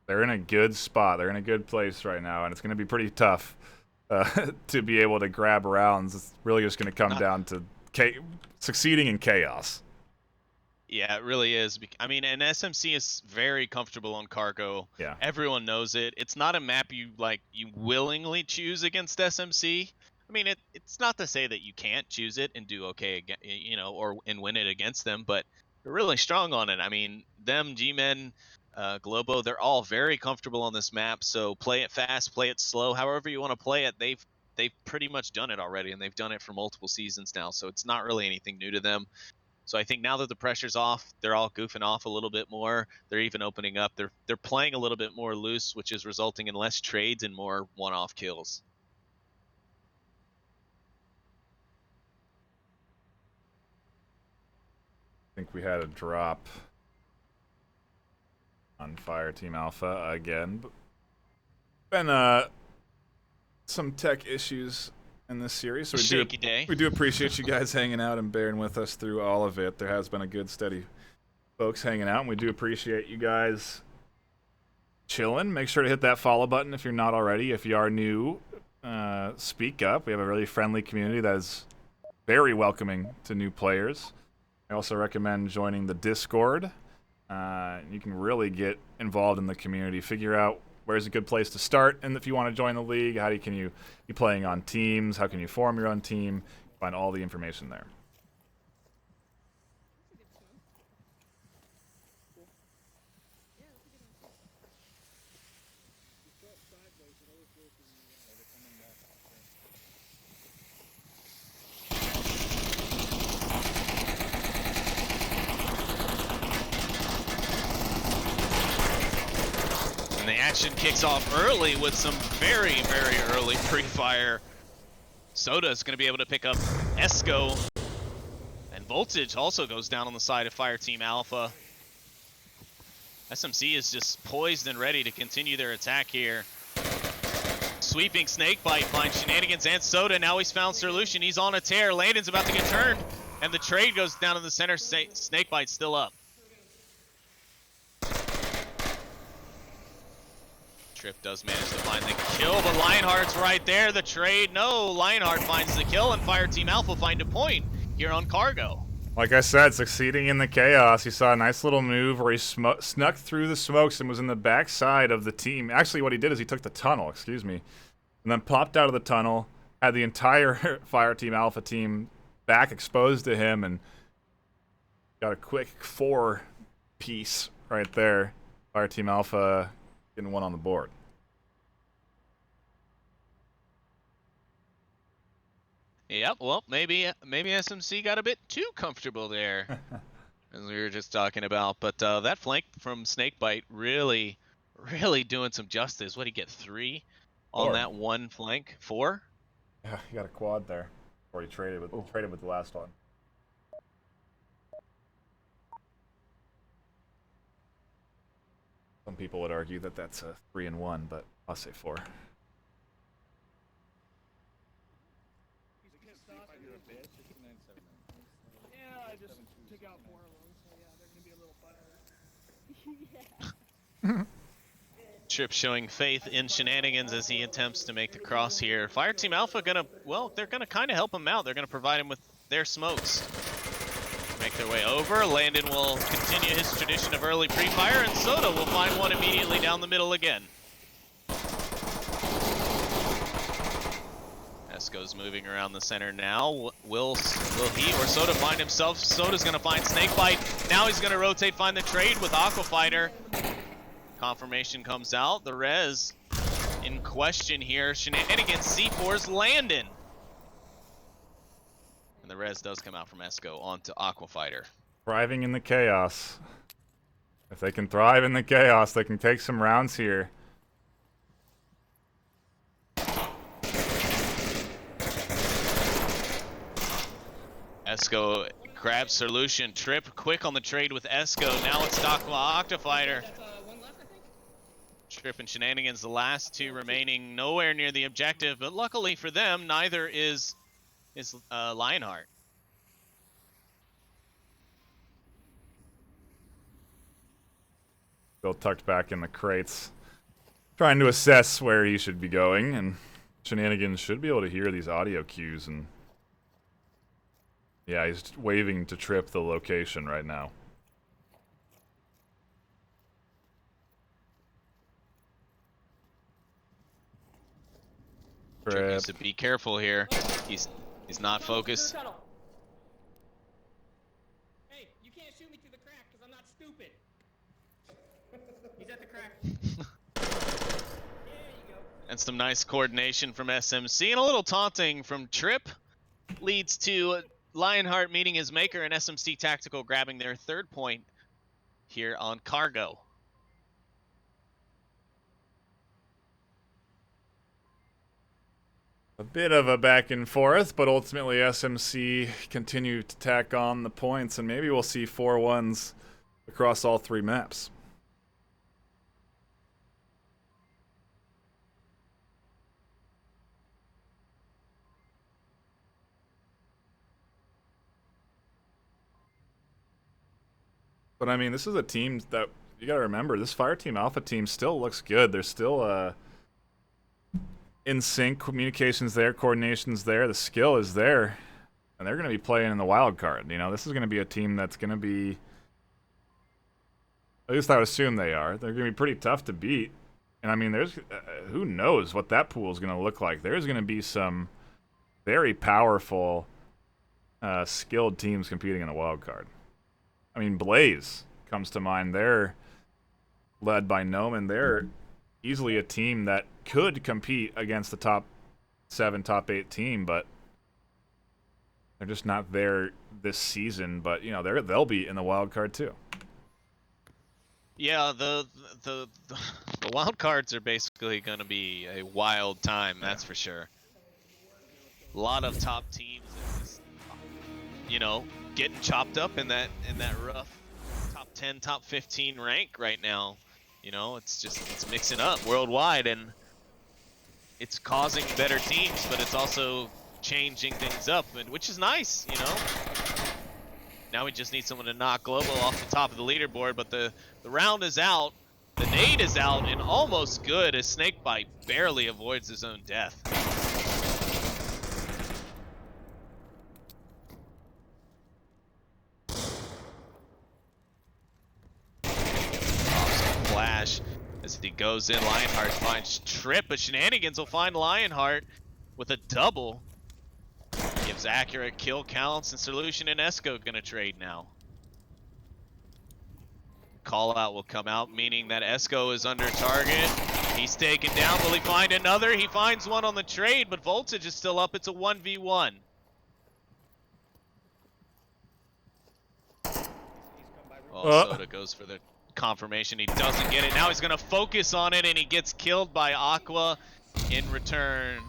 they're in a good spot. They're in a good place right now, and it's going to be pretty tough to be able to grab rounds. It's really just going to come down to succeeding in chaos. Yeah, it really is. I mean, and SMC is very comfortable on cargo. Yeah. Everyone knows it. It's not a map you willingly choose against SMC. I mean, it's not to say that you can't choose it and do okay again, you know, and win it against them, but they're really strong on it. I mean, them, G-Men, Globo, they're all very comfortable on this map. So play it fast, play it slow, however you want to play it. They've pretty much done it already, and they've done it for multiple seasons now. So it's not really anything new to them. So I think now that the pressure's off, they're all goofing off a little bit more. They're even opening up. They're playing a little bit more loose, which is resulting in less trades and more one-off kills. I think we had a drop on Fireteam Alpha again. Been some tech issues in this series, so we do appreciate you guys hanging out and bearing with us through all of it. There has been a good, steady folks hanging out, and we do appreciate you guys chilling. Make sure to hit that follow button if you're not already. If you are new, speak up. We have a really friendly community that is very welcoming to new players. I also recommend joining the Discord. You can really get involved in the community, figure out where's a good place to start, and if you want to join the league, can you be playing on teams, how can you form your own team, find all the information there. And the action kicks off early with some very, very early pre-fire. Soda is going to be able to pick up Esco. And Voltage also goes down on the side of Fireteam Alpha. SMC is just poised and ready to continue their attack here. Sweeping Snakebite finds Shenanigans and Soda. Now he's found Solution. He's on a tear. Landon's about to get turned. And the trade goes down in the center. Snakebite's still up. Trip does manage to find the kill, but Lionheart's right there. The trade, no. Lionheart finds the kill, and Fireteam Alpha find a point here on cargo. Like I said, succeeding in the chaos. You saw a nice little move where he snuck through the smokes and was in the backside of the team. Actually, what he did is he took the tunnel, and then popped out of the tunnel, had the entire Fireteam Alpha team back exposed to him, and got a quick 4-piece right there. Fireteam Alpha getting one on the board. Yep, well, maybe SMC got a bit too comfortable there, as we were just talking about. But that flank from Snakebite really doing some justice. What did he get, 3 on that one flank? 4? Yeah, he got a quad there, or he traded with the last one. Some people would argue that that's a 3-1, but I'll say 4. Yeah, I just took out 4 of them, so yeah, they're gonna be a little butthurt. Trip showing faith in Shenanigans as he attempts to make the cross here. Fireteam Alpha gonna, well, they're gonna kind of help him out. They're gonna provide him with their smokes. Make their way over. Landon will continue his tradition of early pre-fire, and Soda will find one immediately down the middle again. Esco's moving around the center now. Will he or Soda find himself? Soda's gonna find Snakebite. Now he's gonna rotate, find the trade with Aquafighter. Confirmation comes out. The res in question here. Shenanigans C4's Landon. And the res does come out from Esco onto Aquafighter. Thriving in the chaos. If they can thrive in the chaos, they can take some rounds here. Esco grabs Solution. Trip quick on the trade with Esco. Now it's Octafighter. Trip and Shenanigans, the last two remaining, nowhere near the objective, but luckily for them, neither is Lionheart. Still tucked back in the crates, trying to assess where he should be going, and Shenanigans should be able to hear these audio cues, and yeah, he's waving to Trip the location right now. Trip needs to be careful here. He's not focused. Hey, you can't shoot me through the crack because I'm not stupid. He's at the crack. There you go. And some nice coordination from SMC and a little taunting from Trip leads to Lionheart meeting his maker and SMC Tactical grabbing their third point here on Cargo. A bit of a back and forth, but ultimately SMC continue to tack on the points, and maybe we'll see 4-1s across all three maps. But I mean, this is a team that you gotta remember, this Fireteam Alpha team still looks good. There's still in sync, communications there, coordination's there, the skill is there, and they're going to be playing in the wild card. You know, this is going to be a team that's going to be, at least I would assume they are. They're going to be pretty tough to beat. And I mean, there's who knows what that pool is going to look like. There's going to be some very powerful, skilled teams competing in the wild card. I mean, Blaze comes to mind. They're led by Noman. They're easily a team that could compete against the top 7, top 8 team, but they're just not there this season. But you know, they'll be in the wild card too. Yeah, the wild cards are basically going to be a wild time, that's for sure. A lot of top teams, you know, getting chopped up in that rough top 10, top 15 rank right now. You know, it's mixing up worldwide, and it's causing better teams, but it's also changing things up, and which is nice, you know. Now we just need someone to knock Global off the top of the leaderboard, but the round is out, the nade is out, and almost good as Snakebite barely avoids his own death. Flash as he goes in. Lionheart finds Trip, but Shenanigans will find Lionheart with a double. Gives accurate kill counts, and Solution and Esco gonna trade now. Call out will come out, meaning that Esco is under target. He's taken down. Will he find another? He finds one on the trade, but Voltage is still up. It's a 1v1. Oh, Soda goes for the confirmation. He doesn't get it. Now he's gonna focus on it, and he gets killed by Aqua in return.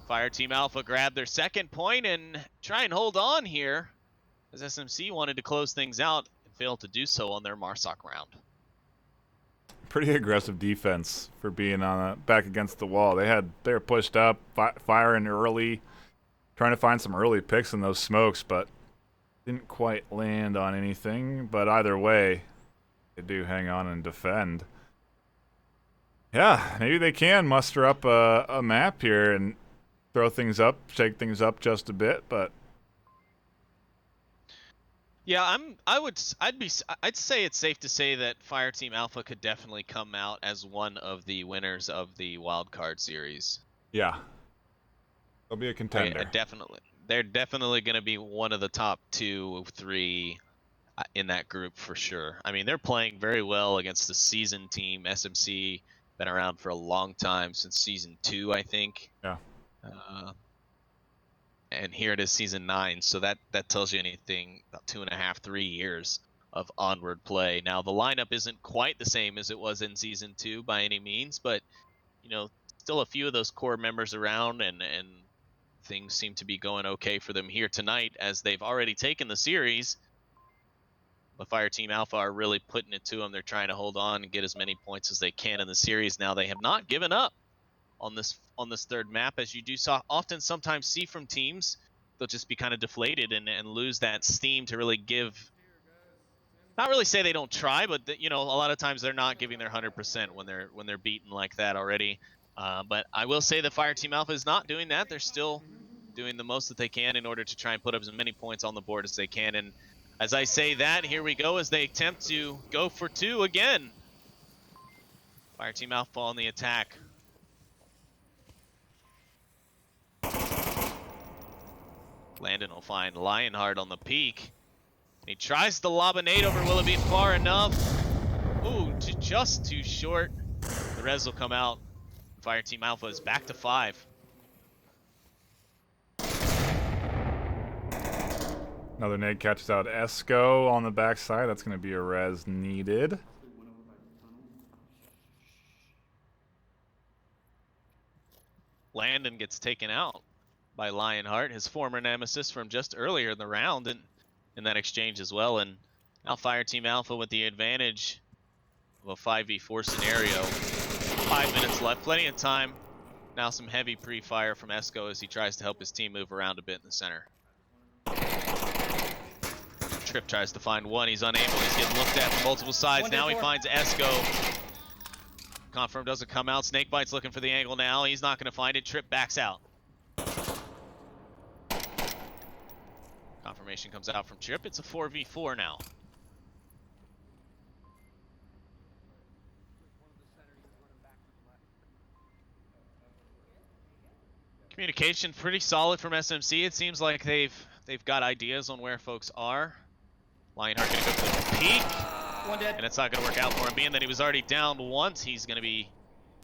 Fireteam Alpha grab their second point and try and hold on here, as SMC wanted to close things out and failed to do so on their Marsoc round. Pretty aggressive defense for being on back against the wall. They were pushed up, firing early, trying to find some early picks in those smokes, but didn't quite land on anything. But either way, they do hang on and defend. Yeah, maybe they can muster up a map here and throw things up, shake things up just a bit, but Yeah, I'd say it's safe to say that Fireteam Alpha could definitely come out as one of the winners of the wild card series. yeah, they'll be a contender. They're definitely going to be one of the top 2, 3 in that group for sure. I mean, they're playing very well against the seasoned team, SMC, been around for a long time, since season 2, I think. Yeah. And here it is, season 9, so that tells you anything. About 2.5, 3 years of Onward play. Now, the lineup isn't quite the same as it was in season 2 by any means, but you know, still a few of those core members around, and things seem to be going okay for them here tonight, as they've already taken the series. The Fireteam Alpha are really putting it to them. They're trying to hold on and get as many points as they can in the series. Now, they have not given up on this third map, as you do sometimes see from teams. They'll just be kind of deflated and lose that steam to really give. Not really say they don't try, but a lot of times they're not giving their 100% when they're beaten like that already. But I will say the Fireteam Alpha is not doing that. They're still doing the most that they can in order to try and put up as many points on the board as they can. And as I say that, here we go as they attempt to go for 2 again. Fireteam Alpha on the attack. Landon will find Lionheart on the peak. He tries to lob a nade over. Will it be far enough? Ooh, just too short. The res will come out. Fireteam Alpha is back to 5. Another nade catches out Esco on the backside. That's going to be a res needed. Landon gets taken out by Lionheart, his former nemesis from just earlier in the round, and in that exchange as well. And now Fireteam Alpha with the advantage of a 5v4 scenario. 5 minutes left, plenty of time. Now some heavy pre-fire from Esco as he tries to help his team move around a bit in the center. Trip tries to find one, he's unable. He's getting looked at from multiple sides. Now he finds Esco. Confirm doesn't come out. Snakebite's looking for the angle now. He's not going to find it. Trip backs out. Confirmation comes out from Trip. It's a 4v4 now. Communication pretty solid from SMC. It seems like they've got ideas on where folks are. Lionheart gonna go for the peak. One dead. And it's not gonna work out for him, being that he was already down once. He's gonna be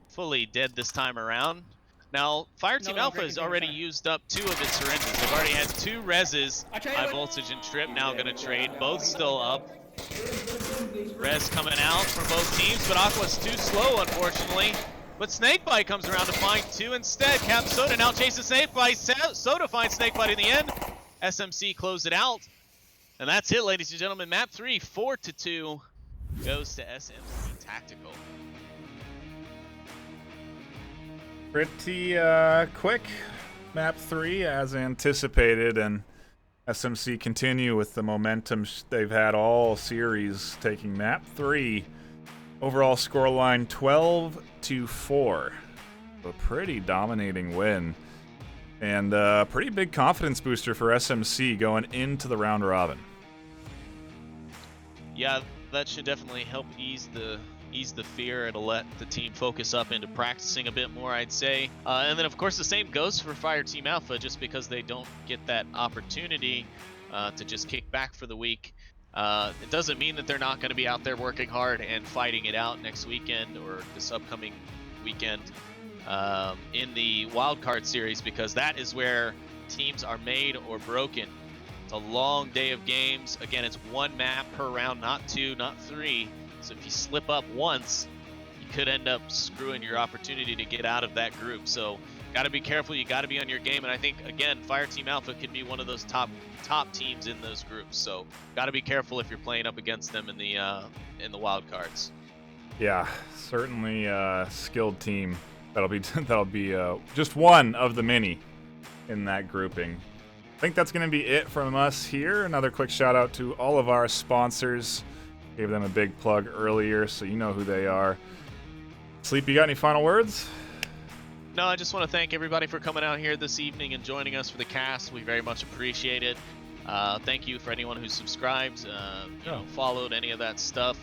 fully dead this time around. Now, Fireteam Alpha has already used up 2 of its syringes. They've already had 2 reses. High Voltage and Trip now gonna trade, both still up. Res coming out from both teams, but Aqua's too slow, unfortunately. But Snakebite comes around to find 2 instead. Cap Soda now chases Snakebite. Soda finds Snakebite in the end. SMC closed it out. And that's it, ladies and gentlemen. Map 3, 4-2, goes to SMC Tactical. Pretty quick map 3 as anticipated, and SMC continue with the momentum they've had all series, taking map 3. Overall scoreline 12-4. A pretty dominating win. And a pretty big confidence booster for SMC going into the round robin. Yeah, that should definitely help ease the fear. It'll let the team focus up into practicing a bit more, I'd say. And then, of course, the same goes for Fireteam Alpha, just because they don't get that opportunity to just kick back for the week. It doesn't mean that they're not going to be out there working hard and fighting it out next weekend or this upcoming weekend in the wildcard series, because that is where teams are made or broken. It's a long day of games. Again, it's 1 map per round, not 2, not 3. So if you slip up once, you could end up screwing your opportunity to get out of that group. So got to be careful. You got to be on your game. And I think, again, Fireteam Alpha could be one of those top teams in those groups. So got to be careful if you're playing up against them in the wild cards. Yeah, certainly a skilled team. That'll be just one of the many in that grouping. I think that's going to be it from us here. Another quick shout out to all of our sponsors. Gave them a big plug earlier, so you know who they are. Sleep, you got any final words? No, I just want to thank everybody for coming out here this evening and joining us for the cast. We very much appreciate it. Thank you for anyone who subscribed, you know, followed any of that stuff.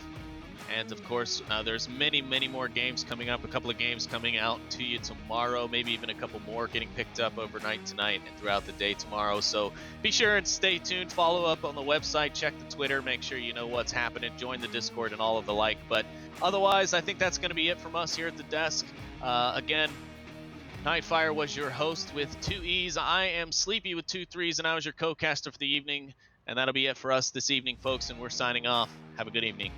And of course, there's many more games coming up. A couple of games coming out to you tomorrow, maybe even a couple more getting picked up overnight tonight and throughout the day tomorrow. So be sure and stay tuned. Follow up on the website, check the Twitter, make sure you know what's happening, join the Discord and all of the like. But otherwise, I think that's going to be it from us here at the desk. Again, NightFiree was your host with 2 E's. I am Sleepy with 2 3's, and I was your co-caster for the evening. And that'll be it for us this evening, folks, and we're signing off. Have a good evening.